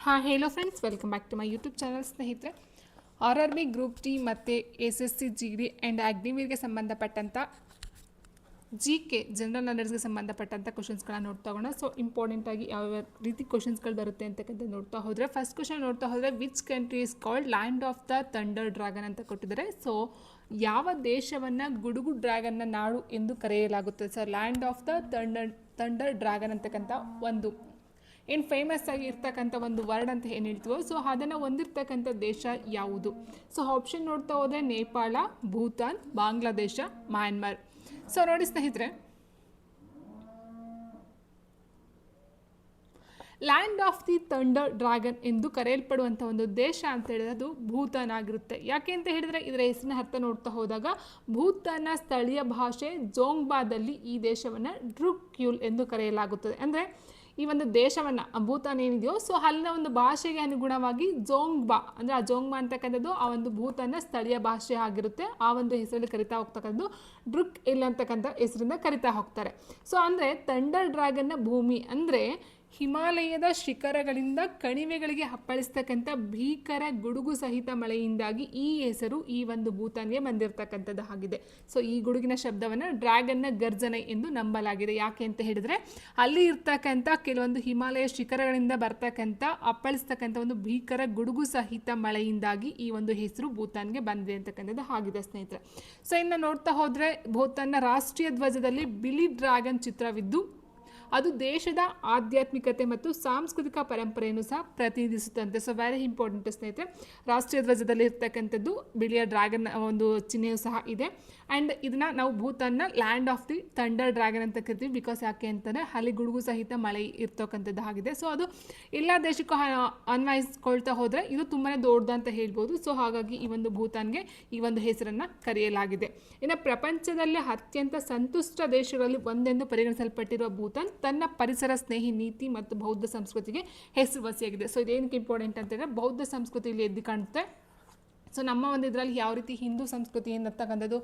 ಹಾಂ hello friends, welcome back to my YouTube channel. ಸ್ನೇಹಿತರೆ, R R B group D ಮತ್ತು S S C G D and ಅಗ್ನಿವೀರ್ಗೆ ಸಂಬಂಧಪಟ್ಟಂಥ G K general ನಾಲೆಡ್ಜ್ಗೆ ಸಂಬಂಧಪಟ್ಟಂಥ ಕ್ವಶನ್ಸ್ಗಳನ್ನ ನೋಡ್ತಾ ಹೋಗೋಣ. ಸೊ ಇಂಪಾರ್ಟೆಂಟಾಗಿ ಯಾವ ರೀತಿ ಕ್ವಶನ್ಸ್ಗಳು ಬರುತ್ತೆ ಅಂತಕ್ಕಂಥ ನೋಡ್ತಾ ಹೋದರೆ, ಫಸ್ಟ್ ಕ್ವಶನ್ ನೋಡ್ತಾ ಹೋದರೆ, which country is called land of the thunder dragon ಅಂತ ಕೊಟ್ಟಿದ್ದಾರೆ. ಸೊ ಯಾವ ದೇಶವನ್ನು ಗುಡುಗು ಡ್ರ್ಯಾಗನ್ನ ನಾಡು ಎಂದು ಕರೆಯಲಾಗುತ್ತದೆ? So land of the thunder dragon ಅಂತಕ್ಕಂಥ ಒಂದು ಏನು ಫೇಮಸ್ ಆಗಿ ಇರ್ತಕ್ಕಂಥ ಒಂದು ವರ್ಡ್ ಅಂತ ಏನು ಹೇಳ್ತೀವೋ, ಸೊ ಅದನ್ನು ಹೊಂದಿರ್ತಕ್ಕಂಥ ದೇಶ ಯಾವುದು? ಸೊ ಆಪ್ಷನ್ ನೋಡ್ತಾ ಹೋದರೆ ನೇಪಾಳ, ಭೂತಾನ್, ಬಾಂಗ್ಲಾದೇಶ, ಮ್ಯಾನ್ಮಾರ್. ಸೊ ನೋಡಿ ಸ್ನೇಹಿತರೆ, land of the thunder dragon ಎಂದು ಕರೆಯಲ್ಪಡುವಂಥ ಒಂದು ದೇಶ ಅಂತ ಹೇಳಿದ್ರೆ ಅದು ಭೂತಾನ್ ಆಗಿರುತ್ತೆ. ಯಾಕೆ ಅಂತ ಹೇಳಿದರೆ ಇದರ ಹೆಸರಿನ ಅರ್ಥ ನೋಡ್ತಾ ಹೋದಾಗ, ಭೂತಾನ್ನ ಸ್ಥಳೀಯ ಭಾಷೆ ಜೋಂಗ್ಬಾದಲ್ಲಿ ಈ ದೇಶವನ್ನು ಡ್ರುಕ್ಯೂಲ್ ಎಂದು ಕರೆಯಲಾಗುತ್ತದೆ. ಅಂದರೆ ಈ ಒಂದು ದೇಶವನ್ನು, ಭೂತಾನ್ ಏನಿದೆಯೋ, ಸೊ ಅಲ್ಲಿನ ಒಂದು ಭಾಷೆಗೆ ಅನುಗುಣವಾಗಿ ಜೋಂಗ್ಬಾ, ಅಂದರೆ ಆ ಜೋಂಗ್ಬಾ ಅಂತಕ್ಕಂಥದ್ದು ಆ ಒಂದು ಭೂತಾನ್ನ ಸ್ಥಳೀಯ ಭಾಷೆ ಆಗಿರುತ್ತೆ. ಆ ಒಂದು ಹೆಸರಲ್ಲಿ ಕರಿತಾ ಹೋಗ್ತಕ್ಕಂಥದ್ದು ಡ್ರುಕ್ ಇಲ್ ಅಂತಕ್ಕಂಥ ಹೆಸರಿಂದ ಕರಿತಾ ಹೋಗ್ತಾರೆ. ಸೊ ಅಂದರೆ ಥಂಡರ್ ಡ್ರ್ಯಾಗನ್ನ ಭೂಮಿ ಅಂದರೆ ಹಿಮಾಲಯದ ಶಿಖರಗಳಿಂದ ಕಣಿವೆಗಳಿಗೆ ಅಪ್ಪಳಿಸ್ತಕ್ಕಂಥ ಭೀಕರ ಗುಡುಗು ಸಹಿತ ಮಳೆಯಿಂದಾಗಿ ಈ ಹೆಸರು ಈ ಒಂದು ಭೂತಾನ್ಗೆ ಬಂದಿರತಕ್ಕಂಥದ್ದು ಆಗಿದೆ. ಸೊ ಈ ಗುಡುಗಿನ ಶಬ್ದವನ್ನು ಡ್ರ್ಯಾಗನ್ನ ಗರ್ಜನೆ ಎಂದು ನಂಬಲಾಗಿದೆ. ಯಾಕೆ ಅಂತ ಹೇಳಿದರೆ ಅಲ್ಲಿ ಇರ್ತಕ್ಕಂಥ ಕೆಲವೊಂದು ಹಿಮಾಲಯ ಶಿಖರಗಳಿಂದ ಬರ್ತಕ್ಕಂಥ ಅಪ್ಪಳಿಸ್ತಕ್ಕಂಥ ಒಂದು ಭೀಕರ ಗುಡುಗು ಸಹಿತ ಮಳೆಯಿಂದಾಗಿ ಈ ಒಂದು ಹೆಸರು ಭೂತಾನ್ಗೆ ಬಂದಿದೆ ಅಂತಕ್ಕಂಥದ್ದು ಆಗಿದೆ ಸ್ನೇಹಿತರೆ. ಸೊ ಇನ್ನು ನೋಡ್ತಾ ಹೋದರೆ, ಭೂತಾನ್ನ ರಾಷ್ಟ್ರೀಯ ಧ್ವಜದಲ್ಲಿ ಬಿಳಿ ಡ್ರ್ಯಾಗನ್ ಚಿತ್ರವಿದ್ದು ಅದು ದೇಶದ ಆಧ್ಯಾತ್ಮಿಕತೆ ಮತ್ತು ಸಾಂಸ್ಕೃತಿಕ ಪರಂಪರೆಯನ್ನು ಸಹ ಪ್ರತಿನಿಧಿಸುತ್ತಂತೆ. ಸೊ ವೆರಿ ಇಂಪಾರ್ಟೆಂಟ್ ಸ್ನೇಹಿತರೆ, ರಾಷ್ಟ್ರೀಯ ಧ್ವಜದಲ್ಲಿ ಇರ್ತಕ್ಕಂಥದ್ದು ಬಿಳಿಯ ಡ್ರ್ಯಾಗನ್ ಒಂದು ಚಿಹ್ನೆಯೂ ಸಹ ಇದೆ. ಆ್ಯಂಡ್ ಇದನ್ನು ನಾವು ಭೂತಾನ್ನ land of the thunder dragon ಅಂತ ಕರಿತೀವಿ. ಬಿಕಾಸ್ ಯಾಕೆ ಅಂತಂದರೆ ಅಲ್ಲಿ ಗುಡುಗು ಸಹಿತ ಮಳೆ ಇರ್ತಕ್ಕಂಥದ್ದು ಆಗಿದೆ. ಸೊ ಅದು ಎಲ್ಲ ದೇಶಕ್ಕೂ ಅನ್ವಯಿಸ್ಕೊಳ್ತಾ ಹೋದರೆ ಇದು ತುಂಬಾ ದೊಡ್ಡದು ಅಂತ ಹೇಳ್ಬೋದು. ಸೊ ಹಾಗಾಗಿ ಈ ಒಂದು ಭೂತಾನ್ಗೆ ಈ ಒಂದು ಹೆಸರನ್ನು ಕರೆಯಲಾಗಿದೆ. ಇನ್ನು ಪ್ರಪಂಚದಲ್ಲೇ ಅತ್ಯಂತ ಸಂತುಷ್ಟ ದೇಶಗಳಲ್ಲಿ ಒಂದೆಂದು ಪರಿಗಣಿಸಲ್ಪಟ್ಟಿರುವ ಭೂತಾನ್ ತನ್ನ ಪರಿಸರ ಸ್ನೇಹಿ ನೀತಿ ಮತ್ತು ಬೌದ್ಧ ಸಂಸ್ಕೃತಿಗೆ ಹೆಸರುವಾಸಿಯಾಗಿದೆ. ಸೊ ಇದೇನಕ್ಕೆ ಇಂಪಾರ್ಟೆಂಟ್ ಅಂತಂದರೆ, ಬೌದ್ಧ ಸಂಸ್ಕೃತಿ ಇಲ್ಲಿ ಎದ್ದು ಕಾಣುತ್ತೆ. ಸೊ ನಮ್ಮ ಒಂದು ಇದರಲ್ಲಿ ಯಾವ ರೀತಿ ಹಿಂದೂ ಸಂಸ್ಕೃತಿ ಅಂತಕ್ಕಂಥದ್ದು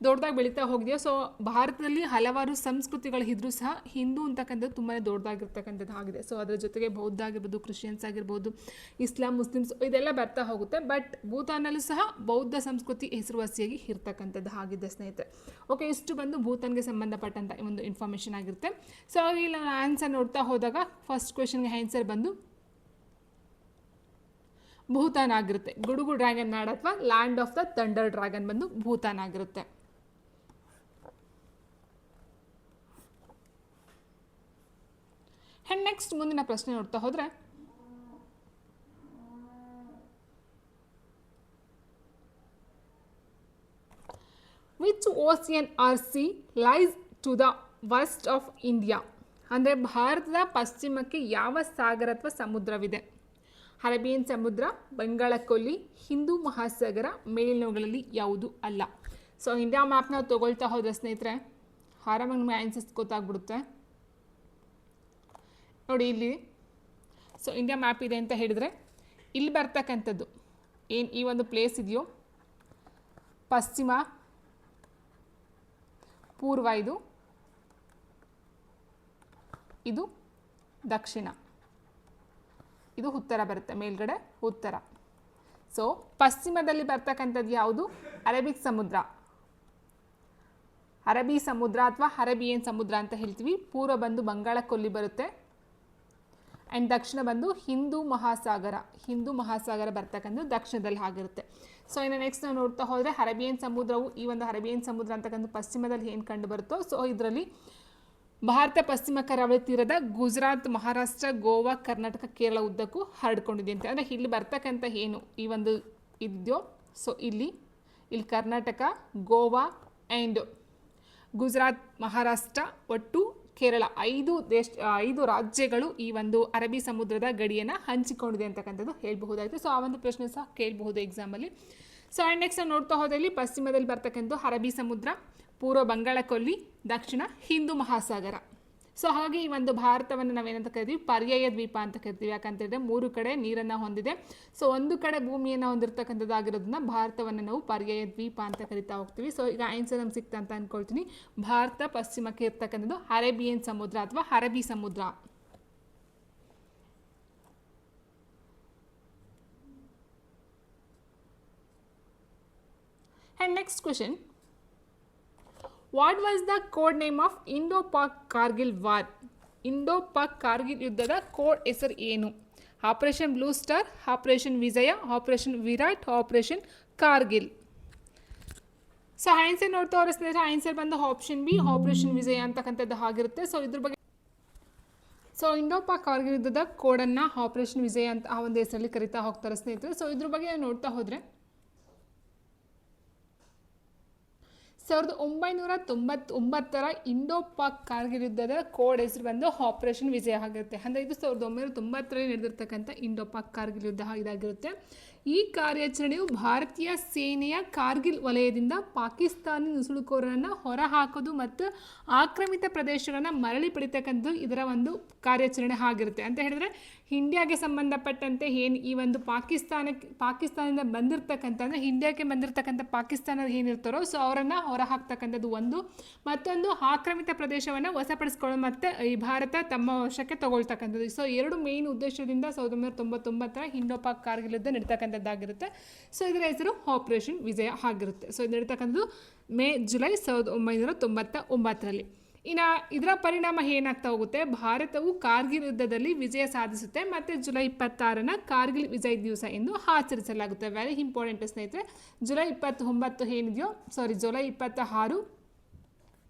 ದೊಡ್ಡದಾಗಿ ಬೆಳೀತಾ ಹೋಗಿದೆಯೋ, ಸೊ ಭಾರತದಲ್ಲಿ ಹಲವಾರು ಸಂಸ್ಕೃತಿಗಳು ಇದ್ರೂ ಸಹ ಹಿಂದೂ ಅಂತಕ್ಕಂಥದ್ದು ತುಂಬಾ ದೊಡ್ಡದಾಗಿರ್ತಕ್ಕಂಥದ್ದು ಆಗಿದೆ. ಸೊ ಅದರ ಜೊತೆಗೆ ಬೌದ್ಧ ಆಗಿರ್ಬೋದು, ಕ್ರಿಶ್ಚಿಯನ್ಸ್ ಆಗಿರ್ಬೋದು, ಇಸ್ಲಾಂ, ಮುಸ್ಲಿಮ್ಸ್ ಇದೆಲ್ಲ ಬರ್ತಾ ಹೋಗುತ್ತೆ. ಬಟ್ ಭೂತಾನಲ್ಲೂ ಸಹ ಬೌದ್ಧ ಸಂಸ್ಕೃತಿ ಹೆಸರುವಾಸಿಯಾಗಿ ಇರ್ತಕ್ಕಂಥದ್ದು ಆಗಿದೆ ಸ್ನೇಹಿತರೆ. ಓಕೆ, ಇಷ್ಟು ಬಂದು ಭೂತಾನ್ಗೆ ಸಂಬಂಧಪಟ್ಟಂಥ ಒಂದು ಇನ್ಫಾರ್ಮೇಷನ್ ಆಗಿರುತ್ತೆ. ಸೊ ಇಲ್ಲಿ ಆನ್ಸರ್ ನೋಡ್ತಾ ಹೋದಾಗ ಫಸ್ಟ್ ಕ್ವೆಶನ್ಗೆ ಆನ್ಸರ್ ಬಂದು ಭೂತಾನ್ ಆಗಿರುತ್ತೆ. ಗುಡುಗು ಡ್ರ್ಯಾಗನ್ ನಾಡ್ ಅಥವಾ land of the thunder dragon ಬಂದು ಭೂತಾನ್ ಆಗಿರುತ್ತೆ. ಆ್ಯಂಡ್ ನೆಕ್ಸ್ಟ್ ಮುಂದಿನ ಪ್ರಶ್ನೆ ನೋಡ್ತಾ ಹೋದರೆ, which ocean or sea lies to the west of India? ಅಂದರೆ ಭಾರತದ ಪಶ್ಚಿಮಕ್ಕೆ ಯಾವ ಸಾಗರ ಅಥವಾ ಸಮುದ್ರವಿದೆ? ಅರೇಬಿಯನ್ ಸಮುದ್ರ, ಬಂಗಾಳಕೊಲ್ಲಿ, ಹಿಂದೂ ಮಹಾಸಾಗರ, ಮೇಲ್ನೋಗಳಲ್ಲಿ ಯಾವುದು ಅಲ್ಲ? ಸೊ ಇಂಡಿಯಾ ಮ್ಯಾಪ್ನ ತೊಗೊಳ್ತಾ ಹೋದರೆ ಸ್ನೇಹಿತರೆ ಆರಾಮಾಗಿ ನಿಮಗೆ ಆನ್ಸರ್ಸ್ ಗೊತ್ತಾಗ್ಬಿಡುತ್ತೆ. ನೋಡಿ ಇಲ್ಲಿ, ಸೊ ಇಂಡಿಯಾ ಮ್ಯಾಪ್ ಇದೆ ಅಂತ ಹೇಳಿದರೆ ಇಲ್ಲಿ ಬರ್ತಕ್ಕಂಥದ್ದು ಏನು ಈ ಒಂದು ಪ್ಲೇಸ್ ಇದೆಯೋ, ಪಶ್ಚಿಮ, ಪೂರ್ವ, ಇದು ದಕ್ಷಿಣ, ಇದು ಉತ್ತರ ಬರುತ್ತೆ, ಮೇಲ್ಗಡೆ ಉತ್ತರ. ಸೊ ಪಶ್ಚಿಮದಲ್ಲಿ ಬರ್ತಕ್ಕಂಥದ್ದು ಯಾವುದು? ಅರೇಬಿಕ್ ಸಮುದ್ರ, ಅರಬ್ಬಿ ಸಮುದ್ರ ಅಥವಾ ಅರೇಬಿಯನ್ ಸಮುದ್ರ ಅಂತ ಹೇಳ್ತೀವಿ. ಪೂರ್ವ ಬಂದು ಬಂಗಾಳಕೊಲ್ಲಿ ಬರುತ್ತೆ. ಆ್ಯಂಡ್ ದಕ್ಷಿಣ ಬಂದು ಹಿಂದೂ ಮಹಾಸಾಗರ ಬರ್ತಕ್ಕಂಥದ್ದು ದಕ್ಷಿಣದಲ್ಲಿ ಆಗಿರುತ್ತೆ. ಸೊ ಇನ್ನು ನೆಕ್ಸ್ಟ್ ನಾವು ನೋಡ್ತಾ ಹೋದರೆ, ಅರೇಬಿಯನ್ ಸಮುದ್ರವು ಈ ಒಂದು ಅರೇಬಿಯನ್ ಸಮುದ್ರ ಅಂತಕ್ಕಂಥ ಪಶ್ಚಿಮದಲ್ಲಿ ಏನು ಕಂಡು ಬರುತ್ತೋ, ಸೊ ಇದರಲ್ಲಿ ಭಾರತ ಪಶ್ಚಿಮ ಕರಾವಳಿ ತೀರದ ಗುಜರಾತ್, ಮಹಾರಾಷ್ಟ್ರ, ಗೋವಾ, ಕರ್ನಾಟಕ, ಕೇರಳ ಉದ್ದಕ್ಕೂ ಹರಡ್ಕೊಂಡಿದೆ ಅಂತ. ಅಂದರೆ ಇಲ್ಲಿ ಬರ್ತಕ್ಕಂಥ ಏನು ಈ ಒಂದು ಇದೆಯೋ, ಸೊ ಇಲ್ಲಿ ಕರ್ನಾಟಕ, ಗೋವಾ ಆ್ಯಂಡ್ ಗುಜರಾತ್, ಮಹಾರಾಷ್ಟ್ರ, ಒಟ್ಟು ಕೇರಳ 5 ರಾಜ್ಯಗಳು ಈ ಒಂದು ಅರಬ್ಬಿ ಸಮುದ್ರದ ಗಡಿಯನ್ನು ಹಂಚಿಕೊಂಡಿದೆ ಅಂತಕ್ಕಂಥದ್ದು ಹೇಳ್ಬಹುದಾಯಿತು. ಸೊ ಆ ಒಂದು ಪ್ರಶ್ನೆ ಸಹ ಕೇಳಬಹುದು ಎಕ್ಸಾಮಲ್ಲಿ. ಸೊ ಆ್ಯಂಡ್ ನೆಕ್ಸ್ಟ್ ನಾವು ನೋಡ್ತಾ ಹೋದಲ್ಲಿ ಪಶ್ಚಿಮದಲ್ಲಿ ಬರ್ತಕ್ಕಂಥ ಅರಬ್ಬಿ ಸಮುದ್ರ, ಪೂರ್ವ ಬಂಗಾಳಕೊಲ್ಲಿ, ದಕ್ಷಿಣ ಹಿಂದೂ ಮಹಾಸಾಗರ. ಸೊ ಹಾಗೆ ಈ ಒಂದು ಭಾರತವನ್ನು ನಾವೇನಂತ ಕರಿತೀವಿ? ಪರ್ಯಾಯ ದ್ವೀಪ ಅಂತ ಕರಿತೀವಿ. ಯಾಕಂತೇಳಿದ್ರೆ 3 ಕಡೆ ನೀರನ್ನು ಹೊಂದಿದೆ. ಸೊ ಒಂದು ಕಡೆ ಭೂಮಿಯನ್ನು ಹೊಂದಿರತಕ್ಕಂಥದ್ದಾಗಿರೋದನ್ನ ಭಾರತವನ್ನು ನಾವು ಪರ್ಯಾಯ ದ್ವೀಪ ಅಂತ ಕರಿತಾ ಹೋಗ್ತೀವಿ. ಸೊ ಈಗ ಆನ್ಸರ್ ನಮ್ಗೆ ಸಿಕ್ತಾ ಅಂತ ಅಂದ್ಕೊಳ್ತೀನಿ. ಭಾರತ ಪಶ್ಚಿಮಕ್ಕೆ ಇರ್ತಕ್ಕಂಥದ್ದು ಅರೇಬಿಯನ್ ಸಮುದ್ರ ಅಥವಾ ಅರಬ್ಬಿ ಸಮುದ್ರ. And next question, what was the code name of Indo Pak Kargil war? Indo Pak Kargil ಯುದ್ಧದ ಕೋಡ್ ಹೆಸರು ಏನು? Operation blue star, operation Vijay, operation Virat, operation Kargil. So answer ನೋಡ್ತಾ ಹೋದ್ರೆ ಸ್ನೇಹಿತರೆ, ಆನ್ಸರ್ ಬಂದು ಆಪ್ಷನ್ ಬಿ, ಆಪರೇಷನ್ ವಿಜಯ ಅಂತಕ್ಕಂಥದ್ದು ಆಗಿರುತ್ತೆ. ಸೊ ಇದ್ರ ಬಗ್ಗೆ, ಸೊ ಇಂಡೋ-ಪಾಕ್ ಕಾರ್ಗಿಲ್ ಯುದ್ಧದ ಕೋಡನ್ನು ಆಪರೇಷನ್ ವಿಜಯ ಅಂತ ಆ ಒಂದು ಹೆಸರಲ್ಲಿ ಕರಿತಾ ಹೋಗ್ತಾರೆ ಸ್ನೇಹಿತರೆ. ಸೊ ಇದ್ರ ಬಗ್ಗೆ ನೋಡ್ತಾ ಹೋದರೆ 1999ರ ಇಂಡೋ-ಪಾಕ್ ಕಾರ್ಗಿಲ್ ಯುದ್ಧದ ಕೋಡ್ ಹೆಸರು ಬಂದು ಆಪರೇಷನ್ ವಿಜಯ ಆಗಿರುತ್ತೆ. ಅಂದರೆ ಇದು 1990ರಲ್ಲಿ ನಡೆದಿರ್ತಕ್ಕಂಥ ಇಂಡೋ-ಪಾಕ್ ಕಾರ್ಗಿಲ್ ಯುದ್ಧ ಇದಾಗಿರುತ್ತೆ. ಈ ಕಾರ್ಯಾಚರಣೆಯು ಭಾರತೀಯ ಸೇನೆಯ ಕಾರ್ಗಿಲ್ ವಲಯದಿಂದ ಪಾಕಿಸ್ತಾನಿ ನುಸುಳುಕೋರರನ್ನು ಹೊರಹಾಕೋದು ಮತ್ತು ಆಕ್ರಮಿತ ಪ್ರದೇಶಗಳನ್ನು ಮರಳಿ ಪಡಿತಕ್ಕಂಥದ್ದು ಇದರ ಒಂದು ಕಾರ್ಯಾಚರಣೆ ಆಗಿರುತ್ತೆ. ಅಂತ ಹೇಳಿದ್ರೆ ಇಂಡಿಯಾಗೆ ಸಂಬಂಧಪಟ್ಟಂತೆ ಏನು ಈ ಒಂದು ಪಾಕಿಸ್ತಾನದಿಂದ ಬಂದಿರತಕ್ಕಂಥ, ಅಂದರೆ ಇಂಡಿಯಾಕ್ಕೆ ಬಂದಿರತಕ್ಕಂಥ ಪಾಕಿಸ್ತಾನದ ಏನಿರ್ತಾರೋ ಸೊ ಅವರನ್ನು ಹೊರಹಾಕ್ತಕ್ಕಂಥದ್ದು ಒಂದು, ಮತ್ತೊಂದು ಆಕ್ರಮಿತ ಪ್ರದೇಶವನ್ನು ವಶಪಡಿಸ್ಕೊಳ್ಳೋದು ಮತ್ತು ಈ ಭಾರತ ತಮ್ಮ ವಶಕ್ಕೆ ತಗೊಳ್ತಕ್ಕಂಥದ್ದು. ಸೊ ಎರಡು ಮೇನ್ ಉದ್ದೇಶದಿಂದ 1999ರ ಇಂಡೋ-ಪಾಕ್ ಕಾರ್ಗಿಲ್ ಯುದ್ಧ ನಡೀತಕ್ಕಂಥದ್ದಾಗಿರುತ್ತೆ. ಸೊ ಇದರ ಹೆಸರು ಆಪರೇಷನ್ ವಿಜಯ ಆಗಿರುತ್ತೆ. ಸೊ ಇದು ನಡೀತಕ್ಕಂಥದ್ದು ಜುಲೈ 1999ರಲ್ಲಿ. ಇನ್ನು ಇದರ ಪರಿಣಾಮ ಏನಾಗ್ತಾ ಹೋಗುತ್ತೆ, ಭಾರತವು ಕಾರ್ಗಿಲ್ ಯುದ್ಧದಲ್ಲಿ ವಿಜಯ ಸಾಧಿಸುತ್ತೆ ಮತ್ತು ಜುಲೈ 26ನ ಕಾರ್ಗಿಲ್ ವಿಜಯ್ ದಿವಸ ಎಂದು ಆಚರಿಸಲಾಗುತ್ತೆ. ವೆರಿ ಇಂಪಾರ್ಟೆಂಟ್ ಸ್ನೇಹಿತರೆ. ಜುಲೈ 26 ಏನಿದೆಯೋ, July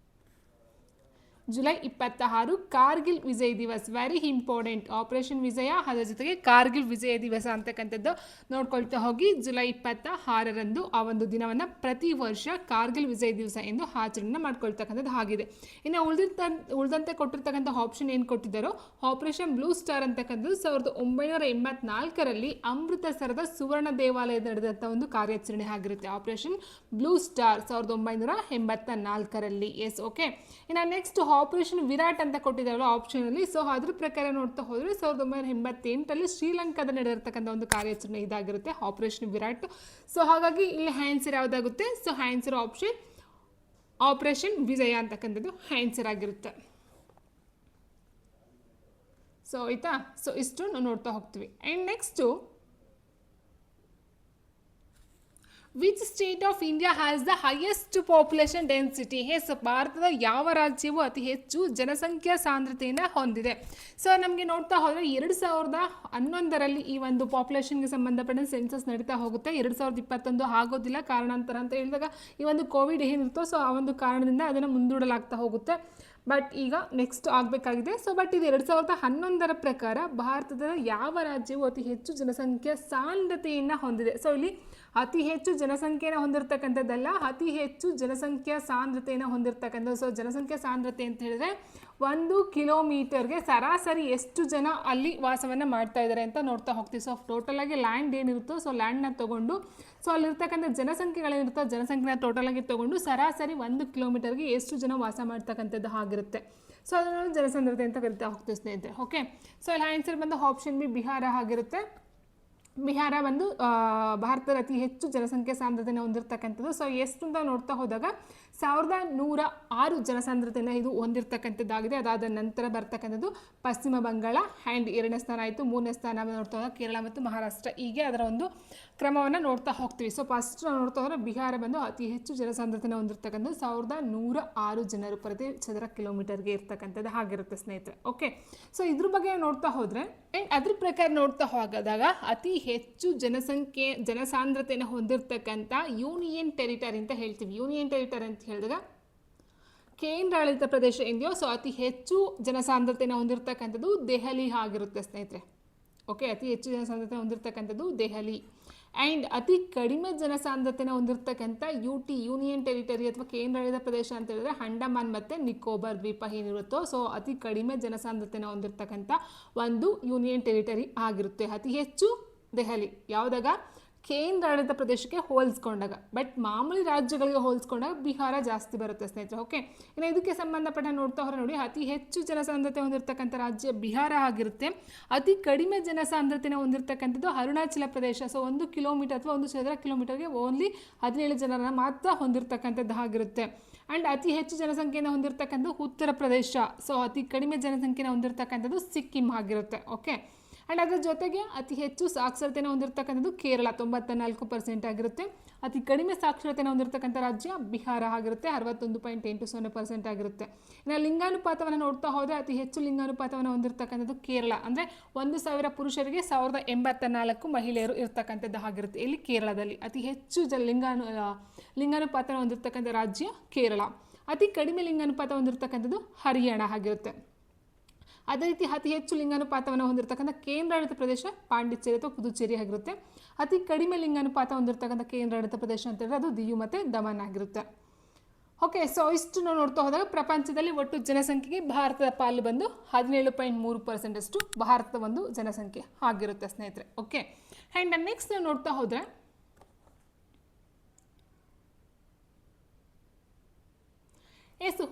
26 Kargil Vijay Diwas. Very important. Operation Vijay ಅದರ ಜೊತೆಗೆ ಕಾರ್ಗಿಲ್ ವಿಜಯ ದಿವಸ ಅಂತಕ್ಕಂಥದ್ದು ನೋಡ್ಕೊಳ್ತಾ ಹೋಗಿ. ಜುಲೈ 26ರಂದು ಆ ಒಂದು ದಿನವನ್ನು ಪ್ರತಿ ವರ್ಷ ಕಾರ್ಗಿಲ್ ವಿಜಯ್ ದಿವಸ ಎಂದು ಆಚರಣೆ ಮಾಡ್ಕೊಳ್ತಕ್ಕಂಥದ್ದು ಆಗಿದೆ. ಇನ್ನು ಉಳಿದಂತೆ ಕೊಟ್ಟಿರ್ತಕ್ಕಂಥ ಆಪ್ಷನ್ ಏನು ಕೊಟ್ಟಿದ್ದಾರೋ, ಆಪರೇಷನ್ ಬ್ಲೂ ಸ್ಟಾರ್ ಅಂತಕ್ಕಂಥದ್ದು 1984ರಲ್ಲಿ ಅಮೃತಸರದ ಸುವರ್ಣ ದೇವಾಲಯದ ನಡೆದಂಥ ಒಂದು ಕಾರ್ಯಾಚರಣೆ ಆಗಿರುತ್ತೆ. ಆಪರೇಷನ್ ಬ್ಲೂ ಸ್ಟಾರ್ 1984ರಲ್ಲಿ. Yes, okay. ಇನ್ನು ನೆಕ್ಸ್ಟ್ ಆಪರೇಷನ್ ವಿರಾಟ್ ಅಂತ ಕೊಟ್ಟಿದ್ದಾರಲ್ಲ ಆಪ್ಷನಲ್ಲಿ. ಸೊ ಅದ್ರ ಪ್ರಕಾರ ನೋಡ್ತಾ ಹೋದರೆ 1988ರಲ್ಲಿ ಶ್ರೀಲಂಕಾದ ನಡೆದಿರ್ತಕ್ಕಂಥ ಒಂದು ಕಾರ್ಯಾಚರಣೆ ಇದಾಗಿರುತ್ತೆ ಆಪರೇಷನ್ ವಿರಾಟ್. ಸೊ ಹಾಗಾಗಿ ಇಲ್ಲಿ ಆನ್ಸರ್ ಯಾವುದಾಗುತ್ತೆ, ಸೊ ಆನ್ಸರ್ ಆಪರೇಷನ್ ವಿಜಯ ಅಂತಕ್ಕಂಥದ್ದು ಆನ್ಸರ್ ಆಗಿರುತ್ತೆ. ಸೊ ಆಯ್ತಾ. ಸೊ ಇಷ್ಟು ನಾವು ನೋಡ್ತಾ ಹೋಗ್ತೀವಿ. And next, which state of India has the highest population density? ಭಾರತದ ಯಾವ ರಾಜ್ಯವು ಅತಿ ಹೆಚ್ಚು ಜನಸಂಖ್ಯಾ ಸಾಂದ್ರತೆಯನ್ನು ಹೊಂದಿದೆ? ಸೊ ನಮಗೆ ನೋಡ್ತಾ ಹೋದರೆ 2011ರಲ್ಲಿ ಈ ಒಂದು ಪಾಪ್ಯುಲೇಷನ್ಗೆ ಸಂಬಂಧಪಟ್ಟ ಸೆನ್ಸಸ್ ನಡೀತಾ ಹೋಗುತ್ತೆ. 2021 ಆಗೋದಿಲ್ಲ ಕಾರಣಾಂತರ ಅಂತ ಹೇಳಿದಾಗ ಈ ಒಂದು ಕೋವಿಡ್ ಏನಿರುತ್ತೋ ಸೊ ಆ ಒಂದು ಕಾರಣದಿಂದ ಅದನ್ನು ಮುಂದೂಡಲಾಗ್ತಾ ಹೋಗುತ್ತೆ. ಬಟ್ ಈಗ ನೆಕ್ಸ್ಟ್ ಆಗಬೇಕಾಗಿದೆ. ಸೊ ಬಟ್ ಇದು 2011ರ ಪ್ರಕಾರ ಭಾರತದ ಯಾವ ರಾಜ್ಯವು ಅತಿ ಹೆಚ್ಚು ಜನಸಂಖ್ಯಾ ಸಾಂದ್ರತೆಯನ್ನು ಹೊಂದಿದೆ? ಸೊ ಇಲ್ಲಿ ಅತಿ ಹೆಚ್ಚು ಜನಸಂಖ್ಯೆಯನ್ನು ಹೊಂದಿರತಕ್ಕಂಥದ್ದಲ್ಲ, ಅತಿ ಹೆಚ್ಚು ಜನಸಂಖ್ಯಾ ಸಾಂದ್ರತೆಯನ್ನು ಹೊಂದಿರತಕ್ಕಂಥದ್ದು. ಸೊ ಜನಸಂಖ್ಯಾ ಸಾಂದ್ರತೆ ಅಂತ ಹೇಳಿದ್ರೆ 1 ಕಿಲೋಮೀಟರ್ಗೆ ಸರಾಸರಿ ಎಷ್ಟು ಜನ ಅಲ್ಲಿ ವಾಸವನ್ನು ಮಾಡ್ತಾ ಇದ್ದಾರೆ ಅಂತ ನೋಡ್ತಾ ಹೋಗ್ತೀವಿ. ಸೊ ಟೋಟಲಾಗಿ ಲ್ಯಾಂಡ್ ಏನಿರುತ್ತೋ ಸೊ ಲ್ಯಾಂಡ್ನ ತೊಗೊಂಡು ಸೊ ಅಲ್ಲಿರ್ತಕ್ಕಂಥ ಜನಸಂಖ್ಯೆಗಳೇನಿರುತ್ತೋ ಜನಸಂಖ್ಯೆನ ಟೋಟಲಾಗಿ ತೊಗೊಂಡು ಸರಾಸರಿ 1 ಕಿಲೋಮೀಟರ್ಗೆ ಎಷ್ಟು ಜನ ವಾಸ ಮಾಡ್ತಕ್ಕಂಥದ್ದು ಆಗಿರುತ್ತೆ. ಸೊ ಅದನ್ನು ಜನಸಾಂದ್ರತೆ ಅಂತ ಕರಿತಾ ಹೋಗ್ತೀವಿ ಸ್ನೇಹಿತರೆ. ಓಕೆ. ಸೊ ಇಲ್ಲಿ ಆನ್ಸರ್ ಬಂದು ಆಪ್ಷನ್ ಬಿ ಬಿಹಾರ ಆಗಿರುತ್ತೆ. ಬಿಹಾರ ಬಂದು ಭಾರತದ ಅತಿ ಹೆಚ್ಚು ಜನಸಂಖ್ಯೆ ಸಾಂದ್ರತೆಯನ್ನು ಹೊಂದಿರತಕ್ಕಂಥದ್ದು. ಸೊ ಎಷ್ಟು ಅಂತ ನೋಡ್ತಾ ಹೋದಾಗ 1106 ಜನಸಾಂದ್ರತೆಯನ್ನು ಇದು ಹೊಂದಿರತಕ್ಕಂಥದ್ದಾಗಿದೆ. ಅದಾದ ನಂತರ ಬರ್ತಕ್ಕಂಥದ್ದು ಪಶ್ಚಿಮ ಬಂಗಾಳ ಆ್ಯಂಡ್ 2ನೇ ಸ್ಥಾನ ಆಯಿತು. 3ನೇ ಸ್ಥಾನ ನೋಡ್ತಾ ಹೋದಾಗ ಕೇರಳ ಮತ್ತು ಮಹಾರಾಷ್ಟ್ರ. ಹೀಗೆ ಅದರ ಒಂದು ಕ್ರಮವನ್ನು ನೋಡ್ತಾ ಹೋಗ್ತೀವಿ. ಸೊ ಫಸ್ಟ್ ನೋಡ್ತಾ ಹೋದರೆ ಬಿಹಾರ ಬಂದು ಅತಿ ಹೆಚ್ಚು ಜನಸಾಂದ್ರತೆಯನ್ನು ಹೊಂದಿರತಕ್ಕಂಥದ್ದು 1106 ಜನರು ಪ್ರತಿ ಚದರ ಕಿಲೋಮೀಟರ್ಗೆ ಇರ್ತಕ್ಕಂಥದ್ದು ಆಗಿರುತ್ತೆ ಸ್ನೇಹಿತರೆ. ಓಕೆ. ಸೊ ಇದ್ರ ಬಗ್ಗೆ ನೋಡ್ತಾ ಹೋದರೆ ಆ್ಯಂಡ್ ಅದ್ರ ಪ್ರಕಾರ ನೋಡ್ತಾ ಹೋದಾಗ ಅತಿ ಹೆಚ್ಚು ಜನಸಾಂದ್ರತೆಯನ್ನು ಹೊಂದಿರತಕ್ಕಂಥ ಯೂನಿಯನ್ ಟೆರಿಟರಿ ಅಂತ ಹೇಳ್ತೀವಿ. ಯೂನಿಯನ್ ಟೆರಿಟರಿ ಅಂತ ಹೇಳಿದಾಗ ಕೇಂದ್ರಾಡಳಿತ ಪ್ರದೇಶ ಇದೆಯೋ ಸೊ ಅತಿ ಹೆಚ್ಚು ಜನಸಾಂದ್ರತೆಯನ್ನು ಹೊಂದಿರತಕ್ಕಂಥದ್ದು ದೆಹಲಿ ಆಗಿರುತ್ತೆ ಸ್ನೇಹಿತರೆ. ಓಕೆ. ಅತಿ ಹೆಚ್ಚು ಜನಸಾಂದ್ರತೆ ಹೊಂದಿರತಕ್ಕಂಥದ್ದು ದೆಹಲಿ. ಆ್ಯಂಡ್ ಅತಿ ಕಡಿಮೆ ಜನಸಾಂದ್ರತೆಯನ್ನು ಹೊಂದಿರತಕ್ಕಂಥ ಯೂನಿಯನ್ ಟೆರಿಟರಿ ಅಥವಾ ಕೇಂದ್ರಾಡಳಿತ ಪ್ರದೇಶ ಅಂತ ಹೇಳಿದ್ರೆ ಅಂಡಮಾನ್ ಮತ್ತು ನಿಕೋಬಾರ್ ದ್ವೀಪ ಏನಿರುತ್ತೋ ಸೊ ಅತಿ ಕಡಿಮೆ ಜನಸಾಂದ್ರತೆಯನ್ನು ಹೊಂದಿರತಕ್ಕಂಥ ಒಂದು ಯೂನಿಯನ್ ಟೆರಿಟರಿ ಆಗಿರುತ್ತೆ. ಅತಿ ಹೆಚ್ಚು ದೆಹಲಿ ಯಾವುದಾಗ ಕೇಂದ್ರಾಡಳಿತ ಪ್ರದೇಶಕ್ಕೆ ಹೋಲಿಸ್ಕೊಂಡಾಗ. ಬಟ್ ಮಾಮೂಲಿ ರಾಜ್ಯಗಳಿಗೆ ಹೋಲಿಸ್ಕೊಂಡಾಗ ಬಿಹಾರ ಜಾಸ್ತಿ ಬರುತ್ತೆ ಸ್ನೇಹಿತರೆ. ಓಕೆ. ಇನ್ನು ಇದಕ್ಕೆ ಸಂಬಂಧಪಟ್ಟ ನೋಡ್ತಾ ಹೊರ ನೋಡಿ, ಅತಿ ಹೆಚ್ಚು ಜನಸಾಂದ್ರತೆ ಹೊಂದಿರತಕ್ಕಂಥ ರಾಜ್ಯ ಬಿಹಾರ ಆಗಿರುತ್ತೆ. ಅತಿ ಕಡಿಮೆ ಜನಸಾಂದ್ರತೆಯನ್ನು ಹೊಂದಿರತಕ್ಕಂಥದ್ದು ಅರುಣಾಚಲ ಪ್ರದೇಶ. ಸೊ 1 ಕಿಲೋಮೀಟರ್ ಅಥವಾ 1 ಚದರ ಕಿಲೋಮೀಟರ್ಗೆ ಓನ್ಲಿ 17 ಜನರನ್ನು ಮಾತ್ರ ಹೊಂದಿರತಕ್ಕಂಥದ್ದು ಆಗಿರುತ್ತೆ. ಆ್ಯಂಡ್ ಅತಿ ಹೆಚ್ಚು ಜನಸಂಖ್ಯೆಯನ್ನು ಹೊಂದಿರತಕ್ಕಂಥದ್ದು ಉತ್ತರ ಪ್ರದೇಶ. ಸೊ ಅತಿ ಕಡಿಮೆ ಜನಸಂಖ್ಯೆಯನ್ನು ಹೊಂದಿರತಕ್ಕಂಥದ್ದು ಸಿಕ್ಕಿಂ ಆಗಿರುತ್ತೆ. ಓಕೆ. ಆ್ಯಂಡ್ ಅದರ ಜೊತೆಗೆ ಅತಿ ಹೆಚ್ಚು ಸಾಕ್ಷರತೆಯನ್ನು ಹೊಂದಿರತಕ್ಕಂಥದ್ದು ಕೇರಳ 94% ಆಗಿರುತ್ತೆ. ಅತಿ ಕಡಿಮೆ ಸಾಕ್ಷರತೆಯನ್ನು ಹೊಂದಿರತಕ್ಕಂಥ ರಾಜ್ಯ ಬಿಹಾರ ಆಗಿರುತ್ತೆ, 61.80% ಆಗಿರುತ್ತೆ. ಇನ್ನು ಲಿಂಗಾನುಪಾತವನ್ನು ನೋಡ್ತಾ ಹೋದರೆ ಅತಿ ಹೆಚ್ಚು ಲಿಂಗಾನುಪಾತವನ್ನು ಹೊಂದಿರತಕ್ಕಂಥದ್ದು ಕೇರಳ, ಅಂದರೆ 1,000 ಪುರುಷರಿಗೆ 1,084 ಮಹಿಳೆಯರು ಇರ್ತಕ್ಕಂಥದ್ದು ಆಗಿರುತ್ತೆ. ಇಲ್ಲಿ ಕೇರಳದಲ್ಲಿ ಅತಿ ಹೆಚ್ಚು ಲಿಂಗಾನುಪಾತವನ್ನು ಹೊಂದಿರತಕ್ಕಂಥ ರಾಜ್ಯ ಕೇರಳ. ಅತಿ ಕಡಿಮೆ ಲಿಂಗಾನುಪಾತ ಹೊಂದಿರತಕ್ಕಂಥದ್ದು ಹರಿಯಾಣ ಆಗಿರುತ್ತೆ. ಅದೇ ರೀತಿ ಅತಿ ಹೆಚ್ಚು ಲಿಂಗಾನುಪಾತವನ್ನು ಹೊಂದಿರತಕ್ಕಂಥ ಕೇಂದ್ರಾಡಳಿತ ಪ್ರದೇಶ ಪಾಂಡಿಚೇರಿ ಅಥವಾ ಪುದುಚೇರಿ ಆಗಿರುತ್ತೆ. ಅತಿ ಕಡಿಮೆ ಲಿಂಗಾನುಪಾತ ಹೊಂದಿರತಕ್ಕಂಥ ಕೇಂದ್ರಾಡಳಿತ ಪ್ರದೇಶ ಅಂತ ಹೇಳಿದ್ರೆ ಅದು ದಿಯು ಮತ್ತು ದಮನ್ ಆಗಿರುತ್ತೆ. ಓಕೆ, ಸೊ ಇಷ್ಟು ನಾವು ನೋಡ್ತಾ ಹೋದಾಗ ಪ್ರಪಂಚದಲ್ಲಿ ಒಟ್ಟು ಜನಸಂಖ್ಯೆಗೆ ಭಾರತದ ಪಾಲು ಬಂದು 17.3% ಅಷ್ಟು ಭಾರತದ ಒಂದು ಜನಸಂಖ್ಯೆ ಆಗಿರುತ್ತೆ ಸ್ನೇಹಿತರೆ. ಓಕೆ, ಆ್ಯಂಡ್ ನೆಕ್ಸ್ಟ್ ನಾವು ನೋಡ್ತಾ ಹೋದರೆ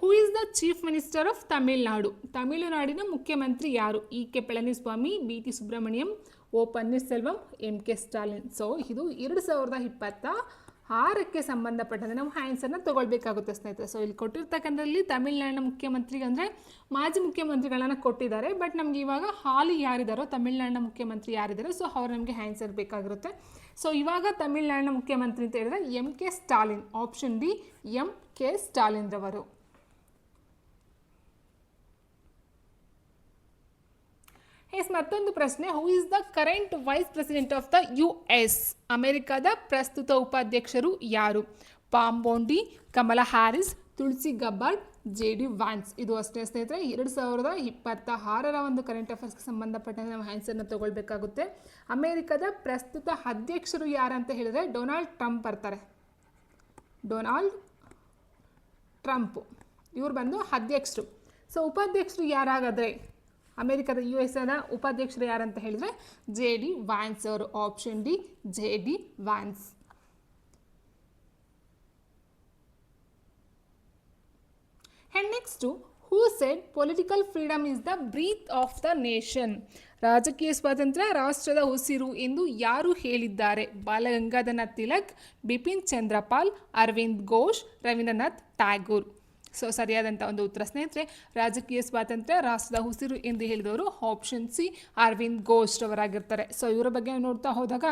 who is the chief minister of Tamil Nadu? ತಮಿಳುನಾಡಿನ ಮುಖ್ಯಮಂತ್ರಿ ಯಾರು? E K Palaniswami, B T Subrahmanyam, O Panneerselvam, M K Stalin. So ಇದು 2026ಕ್ಕೆ ಸಂಬಂಧಪಟ್ಟಂತೆ ನಾವು ಆನ್ಸರ್ನ ತೊಗೊಳ್ಬೇಕಾಗುತ್ತೆ ಸ್ನೇಹಿತರೆ. ಸೊ ಇಲ್ಲಿ ಕೊಟ್ಟಿರ್ತಕ್ಕಂಥಲ್ಲಿ ತಮಿಳುನಾಡಿನ ಮುಖ್ಯಮಂತ್ರಿಗೆ ಅಂದರೆ ಮಾಜಿ ಮುಖ್ಯಮಂತ್ರಿಗಳನ್ನ ಕೊಟ್ಟಿದ್ದಾರೆ, ಬಟ್ ನಮ್ಗೆ ಇವಾಗ ಹಾಲಿ ಯಾರಿದ್ದಾರೋ ತಮಿಳುನಾಡಿನ ಮುಖ್ಯಮಂತ್ರಿ ಯಾರಿದ್ದಾರೋ ಸೊ ಅವ್ರು ನಮಗೆ ಆನ್ಸರ್ ಬೇಕಾಗಿರುತ್ತೆ. ಸೊ ಇವಾಗ ತಮಿಳುನಾಡಿನ ಮುಖ್ಯಮಂತ್ರಿ ಅಂತ ಹೇಳಿದ್ರೆ M K Stalin. Option D M K Stalin ರವರು. ಮತ್ತೊಂದು ಪ್ರಶ್ನೆ, ಹೂ is the current vice president of the US? ಅಮೆರಿಕದ ಪ್ರಸ್ತುತ ಉಪಾಧ್ಯಕ್ಷರು ಯಾರು? ಪಾಮ್ ಬೋಂಡಿ, ಕಮಲಾ ಹ್ಯಾರಿಸ್, ತುಳಸಿ ಗಬ್ಬಾರ್ಡ್, JD ವ್ಯಾನ್ಸ್. ಇದು ಅಷ್ಟೇ ಸ್ನೇಹಿತರೆ. 2026ರ ಒಂದು ಕರೆಂಟ್ ಅಫೇರ್ಸ್ಗೆ ಸಂಬಂಧಪಟ್ಟಂತೆ ನಾವು ಆನ್ಸರ್ನ ತೊಗೊಳ್ಬೇಕಾಗುತ್ತೆ. ಅಮೆರಿಕದ ಪ್ರಸ್ತುತ ಅಧ್ಯಕ್ಷರು ಯಾರಂತ ಹೇಳಿದ್ರೆ ಡೊನಾಲ್ಡ್ ಟ್ರಂಪ್ ಬರ್ತಾರೆ. ಡೊನಾಲ್ಡ್ ಟ್ರಂಪ್ ಇವ್ರು ಬಂದು ಅಧ್ಯಕ್ಷರು. ಸೊ ಉಪಾಧ್ಯಕ್ಷರು ಯಾರಾಗಾದರೆ ಅಮೆರಿಕದ USನ ಉಪಾಧ್ಯಕ್ಷರು ಯಾರಂತ ಹೇಳಿದರೆ JD ವ್ಯಾನ್ಸ್ ಅವರು. Option D JD Vance. And next, who said political freedom is the breath of the nation? ರಾಜಕೀಯ ಸ್ವಾತಂತ್ರ್ಯ ರಾಷ್ಟ್ರದ ಉಸಿರು ಎಂದು ಯಾರು ಹೇಳಿದ್ದಾರೆ? ಬಾಲಗಂಗಾಧರನಾಥ್ ತಿಲಕ್, ಬಿಪಿನ್ ಚಂದ್ರಪಾಲ್, ಅರವಿಂದ್ ಘೋಷ್, ರವೀಂದ್ರನಾಥ್ ಟ್ಯಾಗೋರ್. ಸೊ ಸರಿಯಾದಂಥ ಒಂದು ಉತ್ತರ ಸ್ನೇಹಿತರೆ, ರಾಜಕೀಯ ಸ್ವಾತಂತ್ರ್ಯ ರಾಷ್ಟ್ರದ ಉಸಿರು ಎಂದು ಹೇಳಿದವರು ಆಪ್ಷನ್ ಸಿ ಅರವಿಂದ್ ಘೋಷ್ ಅವರಾಗಿರ್ತಾರೆ. ಸೊ ಇವರ ಬಗ್ಗೆ ನೋಡ್ತಾ ಹೋದಾಗ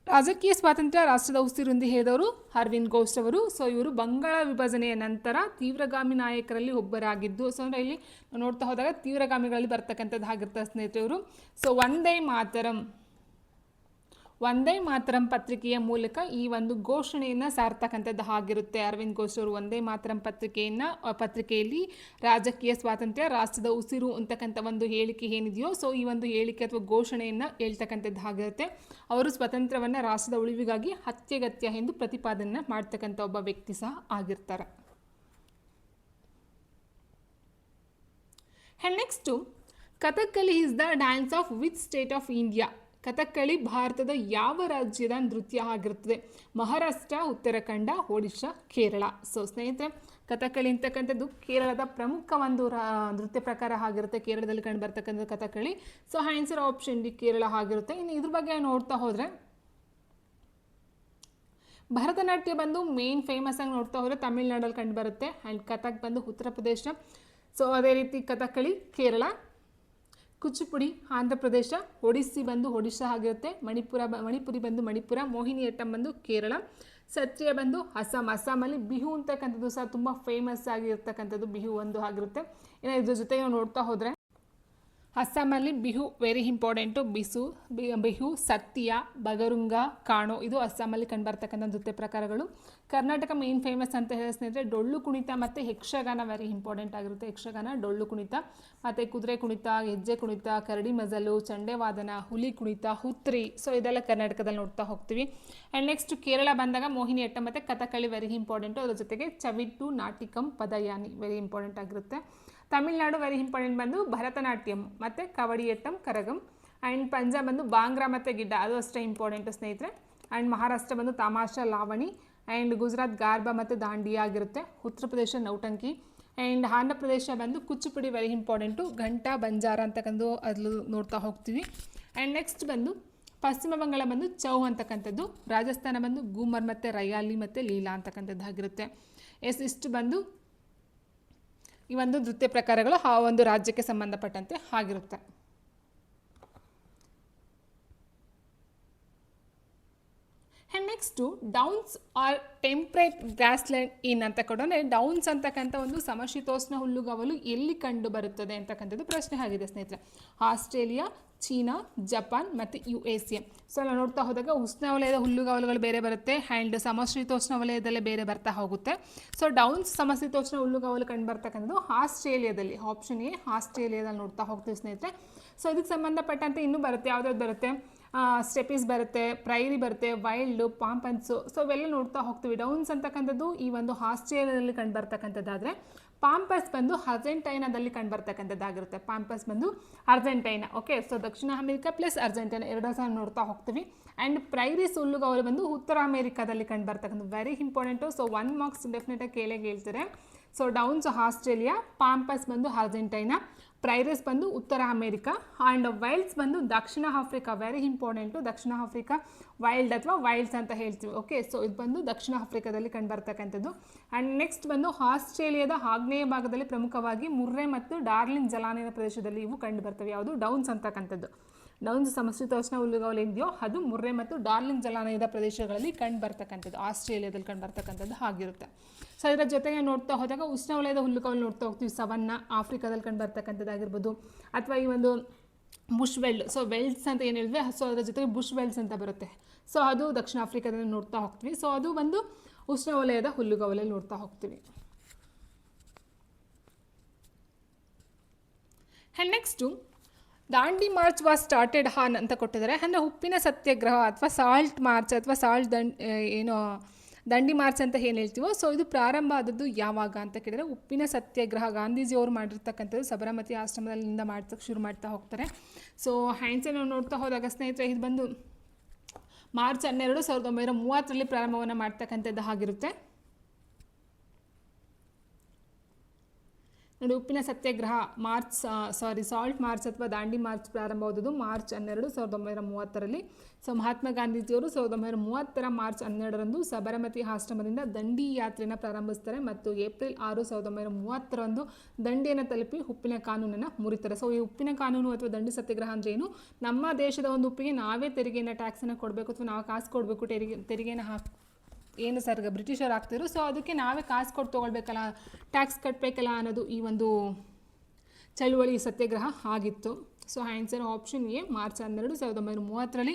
ರಾಜಕೀಯ ಸ್ವಾತಂತ್ರ್ಯ ರಾಷ್ಟ್ರದ ಉಸಿರು ಎಂದು ಹೇಳಿದವರು ಅರವಿಂದ್ ಘೋಷ್ ಅವರು. ಸೊ ಇವರು ಬಂಗಾಳ ವಿಭಜನೆಯ ನಂತರ ತೀವ್ರಗಾಮಿ ನಾಯಕರಲ್ಲಿ ಒಬ್ಬರಾಗಿದ್ದು, ಸೊ ಅಂದರೆ ಇಲ್ಲಿ ನೋಡ್ತಾ ಹೋದಾಗ ತೀವ್ರಗಾಮಿಗಳಲ್ಲಿ ಬರ್ತಕ್ಕಂಥದ್ದು ಆಗಿರ್ತಾರೆ ಸ್ನೇಹಿತರೆ ಇವರು. ಸೊ ಒಂದೇ ಮಾತರಂ ಪತ್ರಿಕೆಯ ಮೂಲಕ ಈ ಒಂದು ಘೋಷಣೆಯನ್ನು ಸಾರ್ತಕ್ಕಂಥದ್ದು ಆಗಿರುತ್ತೆ. ಅರವಿಂದ್ ಘೋಷ್ ಅವರು ಒಂದೇ ಮಾತರಂ ಪತ್ರಿಕೆಯಲ್ಲಿ ರಾಜಕೀಯ ಸ್ವಾತಂತ್ರ್ಯ ರಾಷ್ಟ್ರದ ಉಸಿರು ಅಂತಕ್ಕಂಥ ಒಂದು ಹೇಳಿಕೆ ಏನಿದೆಯೋ ಸೊ ಈ ಒಂದು ಹೇಳಿಕೆ ಅಥವಾ ಘೋಷಣೆಯನ್ನು ಹೇಳ್ತಕ್ಕಂಥದ್ದು ಆಗಿರುತ್ತೆ. ಅವರು ಸ್ವಾತಂತ್ರ್ಯವನ್ನು ರಾಷ್ಟ್ರದ ಉಳಿವಿಗಾಗಿ ಅತ್ಯಗತ್ಯ ಎಂದು ಪ್ರತಿಪಾದನೆ ಮಾಡ್ತಕ್ಕಂಥ ಒಬ್ಬ ವ್ಯಕ್ತಿ ಸಹ ಆಗಿರ್ತಾರೆ. And next, Kathakali is the dance of which state of India? Kathakali ಭಾರತದ ಯಾವ ರಾಜ್ಯದ ನೃತ್ಯ ಆಗಿರುತ್ತದೆ? ಮಹಾರಾಷ್ಟ್ರ, ಉತ್ತರಾಖಂಡ, ಒಡಿಶಾ, ಕೇರಳ. ಸೊ ಸ್ನೇಹಿತರೆ, ಕಥಕ್ಕಳಿ ಅಂತಕ್ಕಂಥದ್ದು ಕೇರಳದ ಪ್ರಮುಖ ಒಂದು ನೃತ್ಯ ಪ್ರಕಾರ ಆಗಿರುತ್ತೆ. ಕೇರಳದಲ್ಲಿ ಕಂಡು ಬರ್ತಕ್ಕಂಥ Kathakali. So answer option D Kerala ಆಗಿರುತ್ತೆ. ಇನ್ನು ಇದ್ರ ಬಗ್ಗೆ ನೋಡ್ತಾ ಹೋದರೆ ಭರತನಾಟ್ಯ ಬಂದು ಮೇನ್ ಫೇಮಸ್ ಆಗಿ ನೋಡ್ತಾ ಹೋದರೆ ತಮಿಳ್ನಾಡಲ್ಲಿ ಕಂಡು ಬರುತ್ತೆ. ಆ್ಯಂಡ್ ಕಥಕ್ ಬಂದು ಉತ್ತರ ಪ್ರದೇಶ. ಸೊ ಅದೇ ರೀತಿ ಕಥಕ್ಕಳಿ ಕೇರಳ, ಕುಚಿಪುಡಿ ಆಂಧ್ರ ಪ್ರದೇಶ, ಒಡಿಸ್ಸಿ ಬಂದು ಒಡಿಶಾ ಆಗಿರುತ್ತೆ, ಮಣಿಪುರಿ ಬಂದು ಮಣಿಪುರ, ಮೋಹಿನಿಯಟ್ಟಂ ಬಂದು ಕೇರಳ, ಸತ್ರಿಯ ಬಂದು ಅಸ್ಸಾಮಲ್ಲಿ ಬಿಹು ಅಂತಕ್ಕಂಥದ್ದು ಸಹ ತುಂಬ ಫೇಮಸ್ ಆಗಿರ್ತಕ್ಕಂಥದ್ದು ಬಿಹು ಒಂದು ಆಗಿರುತ್ತೆ. ಇನ್ನು ಇದ್ರ ಜೊತೆಗೆ ನಾವು ನೋಡ್ತಾ ಹೋದರೆ ಅಸ್ಸಾಮಲ್ಲಿ ಬಿಹು ವೆರಿ ಇಂಪಾರ್ಟೆಂಟು. ಬಿಹು, ಸತ್ಯ, ಬಗರುಂಗ, ಕಾಣೋ ಇದು ಅಸ್ಸಾಮಲ್ಲಿ ಕಂಡುಬರ್ತಕ್ಕಂಥ ನೃತ್ಯ ಪ್ರಕಾರಗಳು. ಕರ್ನಾಟಕ ಮೇನ್ ಫೇಮಸ್ ಅಂತ ಹೇಳಿ ಸ್ನೇಹಿತರೆ ಡೊಳ್ಳು ಕುಣಿತ ಮತ್ತು ಯಕ್ಷಗಾನ ವೆರಿ ಇಂಪಾರ್ಟೆಂಟ್ ಆಗಿರುತ್ತೆ. ಯಕ್ಷಗಾನ, ಡೊಳ್ಳು ಕುಣಿತ ಮತ್ತು ಕುದುರೆ ಕುಣಿತ, ಹೆಜ್ಜೆ ಕುಣಿತ, ಕರಡಿ ಮಜಲು, ಚಂಡೆವಾದನ, ಹುಲಿ ಕುಣಿತ, ಹುತ್ರಿ. ಸೊ ಇದೆಲ್ಲ ಕರ್ನಾಟಕದಲ್ಲಿ ನೋಡ್ತಾ ಹೋಗ್ತೀವಿ. ಆ್ಯಂಡ್ ನೆಕ್ಸ್ಟ್ ಕೇರಳ ಬಂದಾಗ ಮೋಹಿನಿಯಟ್ಟಂ ಮತ್ತು ಕಥಕ್ಕಳಿ ವೆರಿ ಇಂಪಾರ್ಟೆಂಟು. ಅದರ ಜೊತೆಗೆ ಚವಿಟ್ಟು, ನಾಟಿಕಂ, ಪದಯಾನಿ ವೆರಿ ಇಂಪಾರ್ಟೆಂಟ್ ಆಗಿರುತ್ತೆ. ತಮಿಳ್ನಾಡು ವೆರಿ ಇಂಪಾರ್ಟೆಂಟ್ ಬಂದು ಭರತನಾಟ್ಯಂ ಮತ್ತು ಕವಡಿಯಟ್ಟಂ, ಕರಗಂ. ಆ್ಯಂಡ್ ಪಂಜಾಬ್ ಬಂದು ಬಾಂಗ್ರಾ ಮತ್ತು ಗಿಡ್ಡ, ಅದು ಅಷ್ಟೇ ಇಂಪಾರ್ಟೆಂಟು ಸ್ನೇಹಿತರೆ. ಆ್ಯಂಡ್ ಮಹಾರಾಷ್ಟ್ರ ಬಂದು ತಮಾಷಾ, ಲಾವಣಿ. ಆ್ಯಂಡ್ ಗುಜರಾತ್ ಗಾರ್ಬಾ ಮತ್ತು ದಾಂಡಿಯಾ ಆಗಿರುತ್ತೆ. ಉತ್ತರ ಪ್ರದೇಶ ನೌಟಂಕಿ. ಆ್ಯಂಡ್ ಆಂಧ್ರ ಪ್ರದೇಶ ಬಂದು ಕುಚಿಪುಡಿ ವೆರಿ ಇಂಪಾರ್ಟೆಂಟು. ಘಂಟಾ, ಬಂಜಾರ ಅಂತಕ್ಕಂಥದ್ದು ಅಲ್ಲಿ ನೋಡ್ತಾ ಹೋಗ್ತೀವಿ. ಆ್ಯಂಡ್ ನೆಕ್ಸ್ಟ್ ಬಂದು ಪಶ್ಚಿಮ ಬಂಗಾಳ ಬಂದು ಚೌ ಅಂತಕ್ಕಂಥದ್ದು. ರಾಜಸ್ಥಾನ ಬಂದು ಗೂಮರ್ ಮತ್ತು ರಯಾಲಿ ಮತ್ತು ಲೀಲಾ ಅಂತಕ್ಕಂಥದ್ದು ಆಗಿರುತ್ತೆ. ಇಷ್ಟು ಬಂದು ಈ ಒಂದು ನೃತ್ಯ ಪ್ರಕಾರಗಳು ಆ ಒಂದು ರಾಜ್ಯಕ್ಕೆ ಸಂಬಂಧಪಟ್ಟಂತೆ ಆಗಿರುತ್ತೆ. And next downs are temperate grassland in ಅಂತ ಕೊಟ್ಟರೆ ಡೌನ್ಸ್ ಅಂತಕ್ಕಂಥ ಒಂದು ಸಮಶೀತೋಷ್ಣ ಹುಲ್ಲುಗಾವಲು ಎಲ್ಲಿ ಕಂಡು ಬರುತ್ತದೆ ಅಂತಕ್ಕಂಥದ್ದು ಪ್ರಶ್ನೆ ಆಗಿದೆ ಸ್ನೇಹಿತರೆ. ಆಸ್ಟ್ರೇಲಿಯಾ, ಚೀನಾ, ಜಪಾನ್ ಮತ್ತು USA. ಸೊ ನಾವು ನೋಡ್ತಾ ಹೋದಾಗ ಉಷ್ಣವಲಯದ ಹುಲ್ಲುಗಾವಲುಗಳು ಬೇರೆ ಬರುತ್ತೆ ಆ್ಯಂಡ್ ಸಮಶೀತೋಷ್ಣ ವಲಯದಲ್ಲೇ ಬೇರೆ ಬರ್ತಾ ಹೋಗುತ್ತೆ. ಸೊ ಡೌನ್ಸ್ ಸಮಶೀತೋಷ್ಣ ಹುಲ್ಲುಗಾವಲು ಕಂಡು ಬರ್ತಕ್ಕಂಥದ್ದು ಆಸ್ಟ್ರೇಲಿಯಾದಲ್ಲಿ. ಆಪ್ಷನ್ ಎ ಆಸ್ಟ್ರೇಲಿಯಾದಲ್ಲಿ ನೋಡ್ತಾ ಹೋಗ್ತೀವಿ ಸ್ನೇಹಿತರೆ. ಸೊ ಇದಕ್ಕೆ ಸಂಬಂಧಪಟ್ಟಂತೆ ಇನ್ನೂ ಬರುತ್ತೆ, ಯಾವ್ದಾದ್ರು ಬರುತ್ತೆ, ಸ್ಟೆಪೀಸ್ ಬರುತ್ತೆ, ಪ್ರೈರಿ ಬರುತ್ತೆ, ವೈಲ್ಡು, ಪಾಂಪನ್ಸು. ಸೊ ಇವೆಲ್ಲ ನೋಡ್ತಾ ಹೋಗ್ತೀವಿ. ಡೌನ್ಸ್ ಅಂತಕ್ಕಂಥದ್ದು ಈ ಒಂದು ಆಸ್ಟ್ರೇಲಿಯಾದಲ್ಲಿ ಕಂಡು ಬರ್ತಕ್ಕಂಥದ್ದಾದರೆ ಪಾಂಪಸ್ ಬಂದು ಅರ್ಜೆಂಟೈನಾದಲ್ಲಿ ಕಂಡು ಬರ್ತಕ್ಕಂಥದ್ದಾಗಿರುತ್ತೆ. ಪಾಂಪಸ್ ಬಂದು ಅರ್ಜೆಂಟೈನಾ. ಓಕೆ, ಸೊ ದಕ್ಷಿಣ ಅಮೆರಿಕ ಪ್ಲಸ್ ಅರ್ಜೆಂಟೈನಾ ಎರಡು ಸಹ ನೋಡ್ತಾ ಹೋಗ್ತೀವಿ. ಆ್ಯಂಡ್ ಪ್ರೈರಿಸ್ ಹುಲ್ಲುಗಾವಲು ಬಂದು ಉತ್ತರ ಅಮೆರಿಕಾದಲ್ಲಿ ಕಂಡು ಬರ್ತಕ್ಕಂಥದ್ದು. Very important. ಸೊ 1 ಮಾರ್ಕ್ಸ್ ಡೆಫಿನೆಟಾಗಿ ಕೇಳ್ತಾರೆ. ಸೊ ಡೌನ್ಸ್ ಆಸ್ಟ್ರೇಲಿಯಾ, ಪಾಂಪಸ್ ಬಂದು ಅರ್ಜೆಂಟೈನಾ, ಪ್ರೈರಿಸ್ ಬಂದು ಉತ್ತರ ಅಮೆರಿಕ ಆ್ಯಂಡ್ ವೈಲ್ಡ್ಸ್ ಬಂದು ದಕ್ಷಿಣ ಆಫ್ರಿಕಾ. Very important. ದಕ್ಷಿಣ ಆಫ್ರಿಕಾ ವೈಲ್ಡ್ ಅಥವಾ ವೈಲ್ಡ್ಸ್ ಅಂತ ಹೇಳ್ತೀವಿ. ಓಕೆ, ಸೊ ಇದು ಬಂದು ದಕ್ಷಿಣ ಆಫ್ರಿಕಾದಲ್ಲಿ ಕಂಡು ಬರ್ತಕ್ಕಂಥದ್ದು. ಆ್ಯಂಡ್ ನೆಕ್ಸ್ಟ್ ಬಂದು ಆಸ್ಟ್ರೇಲಿಯಾದ ಆಗ್ನೇಯ ಭಾಗದಲ್ಲಿ ಪ್ರಮುಖವಾಗಿ ಮುರ್ರೆ ಮತ್ತು ಡಾರ್ಲಿಂಗ್ ಜಲಾನಯನ ಪ್ರದೇಶದಲ್ಲಿ ಇವು ಕಂಡು ಬರ್ತವೆ. ಯಾವುದು ಡೌನ್ಸ್ ಅಂತಕ್ಕಂಥದ್ದು. ಡೌನ್ಸ್ ಸಮಶೀತೋಷ್ಣ ಹುಲ್ಲುಗಾವಲು ಇದೆಯೋ ಅದು ಮುರ್ರೆ ಮತ್ತು ಡಾರ್ಲಿಂಗ್ ಜಲಾನಯದ ಪ್ರದೇಶಗಳಲ್ಲಿ ಕಂಡು ಬರ್ತಕ್ಕಂಥದ್ದು, ಆಸ್ಟ್ರೇಲಿಯಾದಲ್ಲಿ ಕಂಡು ಬರ್ತಕ್ಕಂಥದ್ದು ಆಗಿರುತ್ತೆ. ಸೊ ಇದರ ಜೊತೆಗೆ ನೋಡ್ತಾ ಹೋದಾಗ ಉಷ್ಣವಲಯದ ಹುಲ್ಲುಗಾವಲು ನೋಡ್ತಾ ಹೋಗ್ತೀವಿ. ಸವನ್ನ ಆಫ್ರಿಕಾದಲ್ಲಿ ಕಂಡು ಬರ್ತಕ್ಕಂಥದ್ದಾಗಿರ್ಬೋದು, ಅಥವಾ ಈ ಒಂದು ಬುಷ್ ವೆಲ್ಡ್. ಸೊ ವೆಲ್ಡ್ಸ್ ಅಂತ ಏನು ಹೇಳಿದ್ವಿ, ಸೊ ಅದರ ಜೊತೆಗೆ ಬುಷ್ ವೆಲ್ಡ್ಸ್ ಅಂತ ಬರುತ್ತೆ. ಸೊ ಅದು ದಕ್ಷಿಣ ಆಫ್ರಿಕಾದಲ್ಲಿ ನೋಡ್ತಾ ಹೋಗ್ತೀವಿ. ಸೊ ಅದು ಒಂದು ಉಷ್ಣವಲಯದ ಹುಲ್ಲುಗಾವಲಲ್ಲಿ ನೋಡ್ತಾ ಹೋಗ್ತೀವಿ. And next Dandi march was started on ಅಂತ ಕೊಟ್ಟಿದ್ದಾರೆ. ಅಂದರೆ ಉಪ್ಪಿನ ಸತ್ಯಾಗ್ರಹ ಅಥವಾ ಸಾಲ್ಟ್ ಮಾರ್ಚ್ ಅಥವಾ ಸಾಲ್ಟ್ ದಂಡಿ ಮಾರ್ಚ್ ಅಂತ ಏನು ಹೇಳ್ತೀವೋ, ಸೊ ಇದು ಪ್ರಾರಂಭ ಆದದ್ದು ಯಾವಾಗ ಅಂತ ಕೇಳಿದರೆ ಉಪ್ಪಿನ ಸತ್ಯಾಗ್ರಹ ಗಾಂಧೀಜಿಯವರು ಮಾಡಿರ್ತಕ್ಕಂಥದ್ದು ಸಬರಮತಿ ಆಶ್ರಮದಲ್ಲಿಂದ ಮಾಡ್ತಕ್ಕೆ ಶುರು ಮಾಡ್ತಾ ಹೋಗ್ತಾರೆ. ಸೊ ಹ್ಯಾಂಡ್ಸೆ ನಾವು ನೋಡ್ತಾ ಹೋದಾಗ ಸ್ನೇಹಿತರೆ ಇದು ಬಂದು ಮಾರ್ಚ್ 12, 1930 ಪ್ರಾರಂಭವನ್ನು ಮಾಡ್ತಕ್ಕಂಥದ್ದು ಆಗಿರುತ್ತೆ. ನೋಡಿ, ಉಪ್ಪಿನ ಸತ್ಯಾಗ್ರಹ ಸಾಲ್ಟ್ ಮಾರ್ಚ್ ಅಥವಾ ದಾಂಡಿ ಮಾರ್ಚ್ ಪ್ರಾರಂಭವಾದದ್ದು ಮಾರ್ಚ್ 12, 1930. ಸೊ ಮಹಾತ್ಮ ಗಾಂಧೀಜಿಯವರು 1930 ಮಾರ್ಚ್ 12ರಂದು ಸಬರಮತಿ ಆಶ್ರಮದಿಂದ ದಂಡಿ ಯಾತ್ರೆಯನ್ನು ಪ್ರಾರಂಭಿಸ್ತಾರೆ ಮತ್ತು ಏಪ್ರಿಲ್ 6, 1930ರಂದು ದಂಡಿಯನ್ನು ತಲುಪಿ ಉಪ್ಪಿನ ಕಾನೂನನ್ನು ಮುರಿತಾರೆ. ಸೊ ಈ ಉಪ್ಪಿನ ಕಾನೂನು ಅಥವಾ ದಂಡಿ ಸತ್ಯಾಗ್ರಹ ಅಂದರೆ ಏನು, ನಮ್ಮ ದೇಶದ ಒಂದು ಉಪ್ಪಿಗೆ ನಾವೇ ತೆರಿಗೆಯನ್ನು ಟ್ಯಾಕ್ಸನ್ನು ಕೊಡಬೇಕು ಅಥವಾ ನಾವು ಕಾಸು ಕೊಡಬೇಕು, ತೆರಿಗೆಯನ್ನು ಏನು ಸರ್ ಬ್ರಿಟಿಷರು ಆಗ್ತಿದ್ರು. ಸೊ ಅದಕ್ಕೆ ನಾವೇ ಕಾಸು ಕೊಟ್ಟು ತೊಗೊಳ್ಬೇಕಲ್ಲ, ಟ್ಯಾಕ್ಸ್ ಕಟ್ಟಬೇಕಲ್ಲ ಅನ್ನೋದು ಈ ಒಂದು ಚಳುವಳಿ ಸತ್ಯಾಗ್ರಹ ಆಗಿತ್ತು. So answer option A March 12, 1930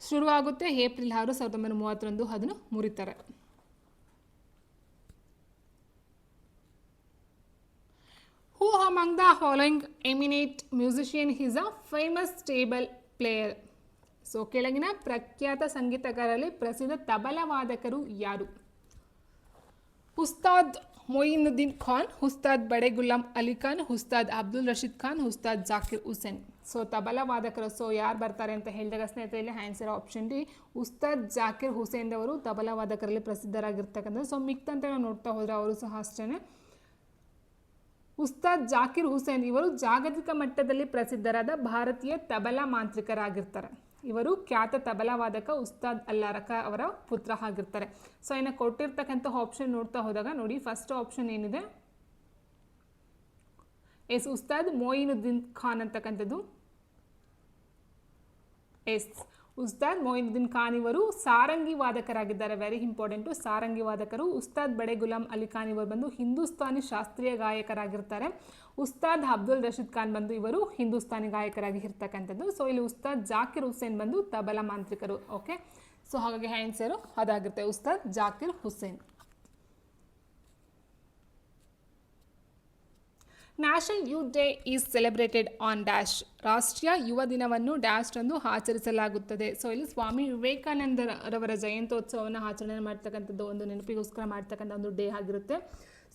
ಶುರುವಾಗುತ್ತೆ. ಏಪ್ರಿಲ್ 6, 1930 ಅದನ್ನು ಮುರಿತಾರೆ. Who among the following eminent musician is a famous tabla player. So ಕೆಳಗಿನ ಪ್ರಖ್ಯಾತ ಸಂಗೀತಗಾರರಲ್ಲಿ ಪ್ರಸಿದ್ಧ ತಬಲಾ ವಾದಕರು ಯಾರು? ಉಸ್ತಾದ್ ಮೊಯಿನುದ್ದೀನ್ ಖಾನ್, ಉಸ್ತಾದ್ ಬಡೆ ಗುಲಾಮ್ ಅಲಿ ಖಾನ್, ಉಸ್ತಾದ್ ಅಬ್ದುಲ್ ರಶೀದ್ ಖಾನ್, ಉಸ್ತಾದ್ ಜಾಕಿರ್ ಹುಸೇನ್. ಸೊ ತಬಲಾ ವಾದಕರು ಸೊ ಯಾರು ಬರ್ತಾರೆ ಅಂತ ಹೇಳಿದಾಗ ಸ್ನೇಹಿತರಲ್ಲಿ answer option D Ustad Zakir Hussain ಅವರು ತಬಲಾ ವಾದಕರಲ್ಲಿ ಪ್ರಸಿದ್ಧರಾಗಿರ್ತಕ್ಕಂಥದ್ದು. ಸೊ ಮಿಕ್ತಂತೆ ನಾವು ನೋಡ್ತಾ ಹೋದರೆ ಅವರು ಸಹ ಅಷ್ಟೇ. ಉಸ್ತಾದ್ ಜಾಕಿರ್ ಹುಸೇನ್ ಇವರು ಜಾಗತಿಕ ಮಟ್ಟದಲ್ಲಿ ಪ್ರಸಿದ್ಧರಾದ ಭಾರತೀಯ ತಬಲಾ ಮಾಂತ್ರಿಕರಾಗಿರ್ತಾರೆ. ಇವರು ಖ್ಯಾತ ತಬಲಾ ವಾದಕ ಉಸ್ತಾದ್ ಅಲ್ಲಾರಕ ಅವರ ಪುತ್ರ ಆಗಿರ್ತಾರೆ. ಸೊ ಇನ್ನು ಕೊಟ್ಟಿರ್ತಕ್ಕಂಥ ಆಪ್ಷನ್ ನೋಡ್ತಾ ಹೋದಾಗ ನೋಡಿ, ಫಸ್ಟ್ ಆಪ್ಷನ್ ಏನಿದೆ ಎಸ್ ಉಸ್ತಾದ್ ಮೊಯಿನುದ್ದೀನ್ ಖಾನ್ ಅಂತಕ್ಕಂಥದ್ದು. ಎಸ್ ಉಸ್ತಾದ್ ಮೊಯಿನುದ್ದೀನ್ ಖಾನ್ ಇವರು ಸಾರಂಗಿ ವಾದಕರಾಗಿದ್ದಾರೆ. ವೆರಿ ಇಂಪಾರ್ಟೆಂಟು, ಸಾರಂಗಿ ವಾದಕರು. ಉಸ್ತಾದ್ ಬಡೆ ಗುಲಾಮ್ ಅಲಿ ಖಾನ್ ಇವರು ಬಂದು ಹಿಂದೂಸ್ತಾನಿ ಶಾಸ್ತ್ರೀಯ ಗಾಯಕರಾಗಿರ್ತಾರೆ. ಉಸ್ತಾದ್ ಅಬ್ದುಲ್ ರಶೀದ್ ಖಾನ್ ಬಂದು ಇವರು ಹಿಂದೂಸ್ತಾನಿ ಗಾಯಕರಾಗಿ ಇರ್ತಕ್ಕಂಥದ್ದು. ಸೊ ಇಲ್ಲಿ ಉಸ್ತಾದ್ ಜಾಕಿರ್ ಹುಸೇನ್ ಬಂದು ತಬಲಾ ಮಾಂತ್ರಿಕರು. ಓಕೆ, ಸೊ ಹಾಗಾಗಿ ಆನ್ಸರು ಅದಾಗಿರುತ್ತೆ Ustad Zakir Hussain. National youth day is celebrated on dash. ರಾಷ್ಟ್ರೀಯ ಯುವ ದಿನವನ್ನು ಡ್ಯಾಶ್ ರಂದು ಆಚರಿಸಲಾಗುತ್ತದೆ. ಸೊ ಇಲ್ಲಿ ಸ್ವಾಮಿ ವಿವೇಕಾನಂದರವರ ಜಯಂತ್ಯೋತ್ಸವವನ್ನು ಆಚರಣೆ ಮಾಡ್ತಕ್ಕಂಥದ್ದು, ಒಂದು ನೆನಪಿಗೋಸ್ಕರ ಮಾಡ್ತಕ್ಕಂಥ ಒಂದು ಡೇ ಆಗಿರುತ್ತೆ.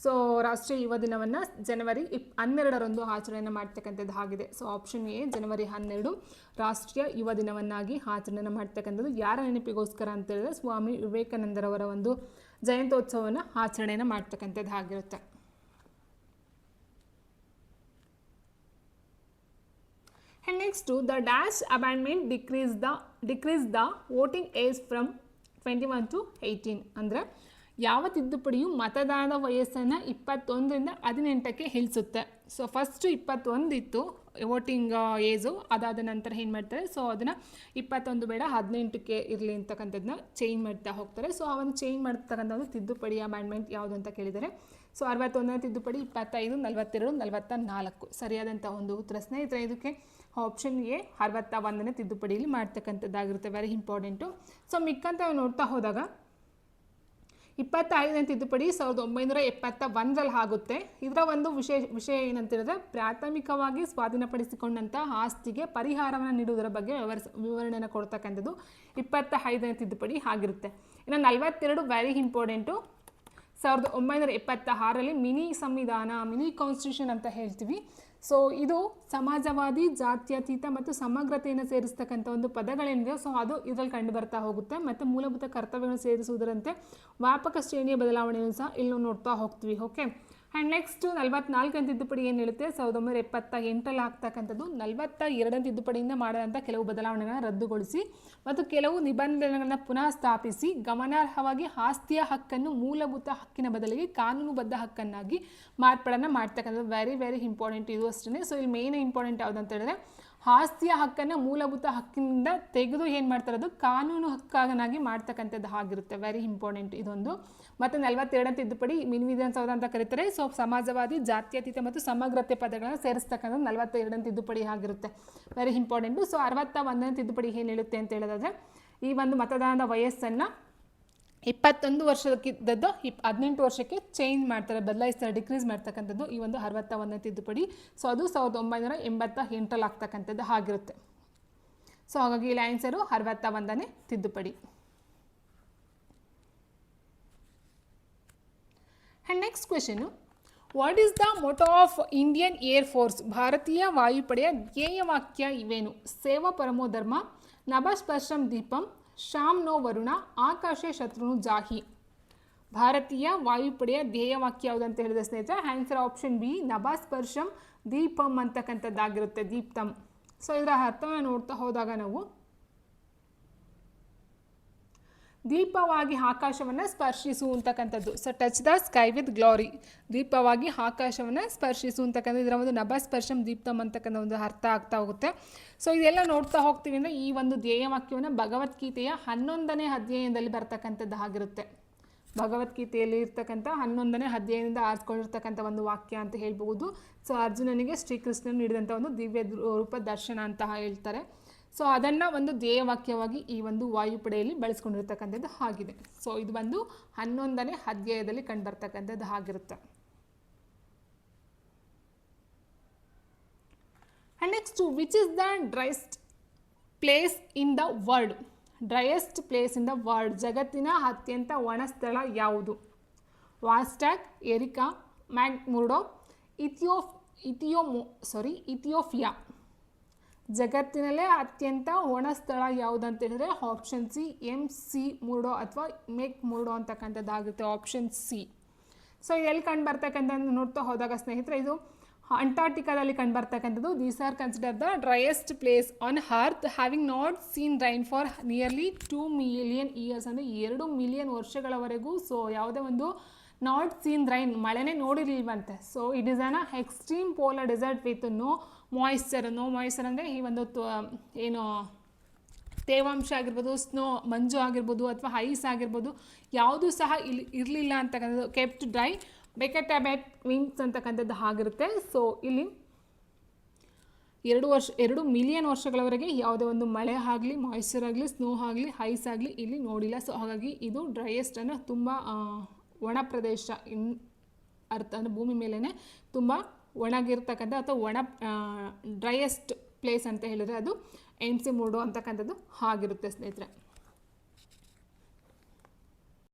ಸೊ ರಾಷ್ಟ್ರೀಯ ಯುವ ದಿನವನ್ನು ಜನವರಿ 12ರಂದು ಆಚರಣೆ ಮಾಡ್ತಕ್ಕಂಥದ್ದು ಆಗಿದೆ. ಸೊ ಆಪ್ಷನ್ ಎ ಜನವರಿ 12 ರಾಷ್ಟ್ರೀಯ ಯುವ ದಿನವನ್ನಾಗಿ ಆಚರಣೆ ಮಾಡ್ತಕ್ಕಂಥದ್ದು. ಯಾರ ನೆನಪಿಗೋಸ್ಕರ ಅಂತ ಹೇಳಿದ್ರೆ ಸ್ವಾಮಿ ವಿವೇಕಾನಂದರವರ ಒಂದು ಜಯಂತ್ಯೋತ್ಸವವನ್ನು ಆಚರಣೆಯನ್ನು ಮಾಡ್ತಕ್ಕಂಥದ್ದು ಆಗಿರುತ್ತೆ. And next to the dash amendment decrease the voting age from 21 to 18. ಅಂದರೆ ಯಾವ ತಿದ್ದುಪಡಿಯು ಮತದಾನದ ವಯಸ್ಸನ್ನು 21ರಿಂದ 18ಕ್ಕೆ ಇಳಿಸುತ್ತೆ. ಸೊ ಫಸ್ಟ್ 21 ಇತ್ತು, ವೋಟಿಂಗ್ ಏಜು ಅದಾದ ನಂತರ ಏನು ಮಾಡ್ತಾರೆ, ಸೊ ಅದನ್ನು 21 ಬೇಡ 18ಕ್ಕೆ ಇರಲಿ ಅಂತಕ್ಕಂಥದ್ದನ್ನ ಚೇಂಜ್ ಮಾಡ್ತಾ ಹೋಗ್ತಾರೆ. ಸೊ ಆ ಒಂದು ಚೇಂಜ್ ಮಾಡ್ತಕ್ಕಂಥ ತಿದ್ದುಪಡಿ ಅಮೆಂಡ್ಮೆಂಟ್ ಯಾವುದು ಅಂತ ಕೇಳಿದರೆ, ಸೊ 61ನೇ ತಿದ್ದುಪಡಿ 25, 42, 44 ಸರಿಯಾದಂಥ ಒಂದು ಉತ್ತರ ಸ್ನೇಹಿತರೆ. ಇದಕ್ಕೆ ಆಪ್ಷನ್ ಎ 61ನೇ ತಿದ್ದುಪಡಿಯಲ್ಲಿ ಮಾಡ್ತಕ್ಕಂಥದ್ದಾಗಿರುತ್ತೆ. Very important. ಸೊ ಮಿಕ್ಕಂತ ನೋಡ್ತಾ ಹೋದಾಗ 25ನೇ ತಿದ್ದುಪಡಿ 1971ರಲ್ಲಿ ಆಗುತ್ತೆ. ಇದರ ಒಂದು ವಿಷಯ ಏನಂತ ಹೇಳಿದ್ರೆ, ಪ್ರಾಥಮಿಕವಾಗಿ ಸ್ವಾಧೀನಪಡಿಸಿಕೊಂಡಂಥ ಆಸ್ತಿಗೆ ಪರಿಹಾರವನ್ನು ನೀಡುವುದರ ಬಗ್ಗೆ ವಿವರಣೆಯನ್ನು ಕೊಡ್ತಕ್ಕಂಥದ್ದು 25ನೇ ತಿದ್ದುಪಡಿ ಆಗಿರುತ್ತೆ. ಇನ್ನು 42 ವೆರಿ ಇಂಪಾರ್ಟೆಂಟು. 1976ರಲ್ಲಿ ಮಿನಿ ಸಂವಿಧಾನ, ಮಿನಿ ಕಾನ್ಸ್ಟಿಟ್ಯೂಷನ್ ಅಂತ ಹೇಳ್ತೀವಿ. ಸೊ ಇದು ಸಮಾಜವಾದಿ, ಜಾತ್ಯತೀತ ಮತ್ತು ಸಮಗ್ರತೆಯನ್ನು ಸೇರಿಸ್ತಕ್ಕಂಥ ಒಂದು ಪದಗಳೇನಿದೆ, ಸೊ ಅದು ಇದರಲ್ಲಿ ಕಂಡು ಬರ್ತಾ ಹೋಗುತ್ತೆ. ಮತ್ತು ಮೂಲಭೂತ ಕರ್ತವ್ಯಗಳನ್ನು ಸೇರಿಸುವುದರಂತೆ ವ್ಯಾಪಕ ಶ್ರೇಣಿಯ ಬದಲಾವಣೆಯನ್ನು ಸಹ ಇಲ್ಲಿ ನೋಡ್ತಾ ಹೋಗ್ತೀವಿ. ಓಕೆ. ಆ್ಯಂಡ್ ನೆಕ್ಸ್ಟ್ 44ನೇ ತಿದ್ದುಪಡಿ ಏನು ಹೇಳುತ್ತೆ, 1978ರಲ್ಲಿ ಆಗ್ತಕ್ಕಂಥದ್ದು 42ನೇ ತಿದ್ದುಪಡಿಯಿಂದ ಮಾಡಿದಂಥ ಕೆಲವು ಬದಲಾವಣೆಗಳನ್ನು ರದ್ದುಗೊಳಿಸಿ ಮತ್ತು ಕೆಲವು ನಿಬಂಧನೆಗಳನ್ನು ಪುನಃ ಸ್ಥಾಪಿಸಿ ಗಮನಾರ್ಹವಾಗಿ ಆಸ್ತಿಯ ಹಕ್ಕನ್ನು ಮೂಲಭೂತ ಹಕ್ಕಿನ ಬದಲಿಗೆ ಕಾನೂನುಬದ್ಧ ಹಕ್ಕನ್ನಾಗಿ ಮಾರ್ಪಾಡನ್ನು ಮಾಡ್ತಕ್ಕಂಥದ್ದು. ವೆರಿ ವೆರಿ ಇಂಪಾರ್ಟೆಂಟ್ ಇದು ಅಷ್ಟೇ. ಸೊ ಇಲ್ಲಿ ಮೇನ್ ಇಂಪಾರ್ಟೆಂಟ್ ಯಾವುದು ಅಂತ ಹೇಳಿದ್ರೆ, ಆಸ್ತಿಯ ಹಕ್ಕನ್ನು ಮೂಲಭೂತ ಹಕ್ಕಿನಿಂದ ತೆಗೆದು ಏನು ಮಾಡ್ತಾರೆ, ಅದು ಕಾನೂನು ಹಕ್ಕನ್ನಾಗಿ ಮಾಡ್ತಕ್ಕಂಥದ್ದು ಆಗಿರುತ್ತೆ. ವೆರಿ ಇಂಪಾರ್ಟೆಂಟ್ ಇದೊಂದು. ಮತ್ತು 42ನೇ ತಿದ್ದುಪಡಿ ಮಿನಿ ವಿಧಾನಸೌಧ ಅಂತ ಕರೀತಾರೆ. ಸೊ ಸಮಾಜವಾದಿ, ಜಾತ್ಯತೀತ ಮತ್ತು ಸಮಗ್ರತೆ ಪದಗಳನ್ನು ಸೇರಿಸ್ತಕ್ಕಂಥದ್ದು 42ನೇ ತಿದ್ದುಪಡಿ ಆಗಿರುತ್ತೆ. Very important. ಸೊ 61ನೇ ತಿದ್ದುಪಡಿ ಏನು ಹೇಳುತ್ತೆ ಅಂತ ಹೇಳಿದ್ರೆ, ಈ ಒಂದು ಮತದಾನದ ವಯಸ್ಸನ್ನು 21 ವರ್ಷಕ್ಕಿದ್ದದ್ದು 18 ವರ್ಷಕ್ಕೆ ಚೇಂಜ್ ಮಾಡ್ತಾರೆ, ಬದಲಾಯಿಸ್ತಾರೆ, ಡಿಕ್ರೀಸ್ ಮಾಡ್ತಕ್ಕಂಥದ್ದು ಈ ಒಂದು 61ನೇ ತಿದ್ದುಪಡಿ. ಸೊ ಅದು 1988ರಲ್ಲಿ ಆಗ್ತಕ್ಕಂಥದ್ದು ಆಗಿರುತ್ತೆ. ಸೊ ಹಾಗಾಗಿ ಇಲ್ಲಿ ಆನ್ಸರು 61ನೇ ತಿದ್ದುಪಡಿ. And next question, what is the motto of Indian Air Force? ಭಾರತೀಯ ವಾಯುಪಡೆಯ ಧ್ಯೇಯವಾಕ್ಯ ಇವೇನು? ಸೇವಾ ಪರಮೋ ಧರ್ಮ, ನಭಸ್ಪರ್ಶಂ ದೀಪಂ, ಶಾಮ್ ನೋ ವರುಣ, ಆಕಾಶೇ ಶತ್ರುನು ಜಾಹಿ. ಭಾರತೀಯ ವಾಯುಪಡೆಯ ಧ್ಯೇಯವಾಕ್ಯ ಯಾವುದು ಅಂತ ಹೇಳಿದ ಸ್ನೇಹಿತರೆ, ಆನ್ಸರ್ ಆಪ್ಷನ್ ಬಿ ನಭಸ್ಪರ್ಶಂ ದೀಪಂ ಅಂತಕ್ಕಂಥದ್ದಾಗಿರುತ್ತೆ, ದೀಪ್ತಂ. ಸೊ ಇದರ ಅರ್ಥವನ್ನು ನೋಡ್ತಾ ಹೋದಾಗ ನಾವು ದೀಪವಾಗಿ ಆಕಾಶವನ್ನು ಸ್ಪರ್ಶಿಸುವಂತಕ್ಕಂಥದ್ದು. So touch the sky with glory, ದೀಪವಾಗಿ ಆಕಾಶವನ್ನು ಸ್ಪರ್ಶಿಸುವಂತಕ್ಕಂಥದ್ದು ಇದರ ಒಂದು ನಭಸ್ಪರ್ಶಂ ದೀಪ್ತಂ ಅಂತಕ್ಕಂಥ ಒಂದು ಅರ್ಥ ಆಗ್ತಾ ಹೋಗುತ್ತೆ. ಸೊ ಇದೆಲ್ಲ ನೋಡ್ತಾ ಹೋಗ್ತೀವಿ ಅಂದರೆ ಈ ಒಂದು ಧ್ಯೇಯವಾಕ್ಯವನ್ನು ಭಗವದ್ಗೀತೆಯ 11ನೇ ಅಧ್ಯಾಯದಲ್ಲಿ ಬರ್ತಕ್ಕಂಥದ್ದು ಆಗಿರುತ್ತೆ. ಭಗವದ್ಗೀತೆಯಲ್ಲಿ ಇರ್ತಕ್ಕಂಥ 11ನೇ ಅಧ್ಯಾಯದಿಂದ ಆರಿಸ್ಕೊಂಡಿರ್ತಕ್ಕಂಥ ಒಂದು ವಾಕ್ಯ ಅಂತ ಹೇಳ್ಬೋದು. ಸೊ ಅರ್ಜುನನಿಗೆ ಶ್ರೀಕೃಷ್ಣನು ನೀಡಿದಂಥ ಒಂದು ದಿವ್ಯ ರೂಪ ದರ್ಶನ ಅಂತ ಹೇಳ್ತಾರೆ. ಸೊ ಅದನ್ನು ಒಂದು ಧ್ಯೇಯವಾಕ್ಯವಾಗಿ ಈ ಒಂದು ವಾಯುಪಡೆಯಲ್ಲಿ ಬಳಸ್ಕೊಂಡಿರ್ತಕ್ಕಂಥದ್ದು ಆಗಿದೆ. ಸೊ ಇದು ಒಂದು 11ನೇ ಅಧ್ಯಾಯದಲ್ಲಿ ಕಂಡುಬರ್ತಕ್ಕಂಥದ್ದು ಆಗಿರುತ್ತೆ. And next, which is the driest place in the world? Driest place in the world, ಜಗತ್ತಿನ ಅತ್ಯಂತ ಒಣ ಸ್ಥಳ ಯಾವುದು? ವಾಸ್ಟಾಕ್, ಎರಿಕಾ, ಮ್ಯಾಕ್ಮುರ್ಡೋ, ಇಥಿಯೋಪಿಯಾ. ಜಗತ್ತಿನಲ್ಲೇ ಅತ್ಯಂತ ಒಣ ಸ್ಥಳ ಯಾವುದು ಅಂತ ಹೇಳಿದ್ರೆ ಆಪ್ಷನ್ ಸಿ MC ಮುರ್ಡೋ ಅಥವಾ ಮೆಕ್ಮುರ್ಡೋ ಅಂತಕ್ಕಂಥದ್ದಾಗುತ್ತೆ, ಆಪ್ಷನ್ ಸಿ. ಸೊ ಎಲ್ಲಿ ಕಂಡು ಬರ್ತಕ್ಕಂಥ ನೋಡ್ತಾ ಹೋದಾಗ ಸ್ನೇಹಿತರೆ, ಇದು ಅಂಟಾರ್ಟಿಕಾದಲ್ಲಿ ಕಂಡು ಬರ್ತಕ್ಕಂಥದ್ದು. These are consider the driest place on earth having not seen rain for nearly 2 million years, ಅಂದರೆ 2 ಮಿಲಿಯನ್ ವರ್ಷಗಳವರೆಗೂ ಸೊ ಯಾವುದೇ ಒಂದು ನಾಟ್ ಸೀನ್ ರೈನ್, ಮಳೆನೇ ನೋಡಿರ್ಲಿಲ್ವಂತೆ. So it is an extreme polar desert with no moisture ಅಂದರೆ ಈ ಒಂದು ಏನು ತೇವಾಂಶ ಆಗಿರ್ಬೋದು, ಸ್ನೋ ಮಂಜು ಆಗಿರ್ಬೋದು ಅಥವಾ ಐಸ್ ಆಗಿರ್ಬೋದು ಯಾವುದೂ ಸಹ ಇಲ್ಲಿ ಇರಲಿಲ್ಲ ಅಂತಕ್ಕಂಥದ್ದು. ಕೆಪ್ಟ್ ಡ್ರೈ, ಬೆಕೆಟಾಬೆಟ್ ವಿಂಗ್ಸ್ ಅಂತಕ್ಕಂಥದ್ದು ಆಗಿರುತ್ತೆ. ಸೊ ಇಲ್ಲಿ 2 ಮಿಲಿಯನ್ ವರ್ಷಗಳವರೆಗೆ ಯಾವುದೇ ಒಂದು ಮಳೆ ಆಗಲಿ, ಮಾಯಿಶ್ಚರ್ ಆಗಲಿ, ಸ್ನೋ ಆಗಲಿ, ಐಸ್ ಆಗಲಿ ಇಲ್ಲಿ ನೋಡಿಲ್ಲ. ಸೊ ಹಾಗಾಗಿ ಇದು ಡ್ರೈಯೆಸ್ಟ್ ಅಂದರೆ ತುಂಬ ಒಣ ಪ್ರದೇಶ ಅರ್ಥ, ಅಂದರೆ ಭೂಮಿ ಮೇಲೇ ತುಂಬ ಒಣಗಿರ್ತಕ್ಕಂಥ ಅಥವಾ ಒಣ ಡ್ರೈಯೆಸ್ಟ್ ಪ್ಲೇಸ್ ಅಂತ ಹೇಳಿದರೆ ಅದು MC ಮುರ್ಡೋ ಅಂತಕ್ಕಂಥದ್ದು ಆಗಿರುತ್ತೆ ಸ್ನೇಹಿತರೆ.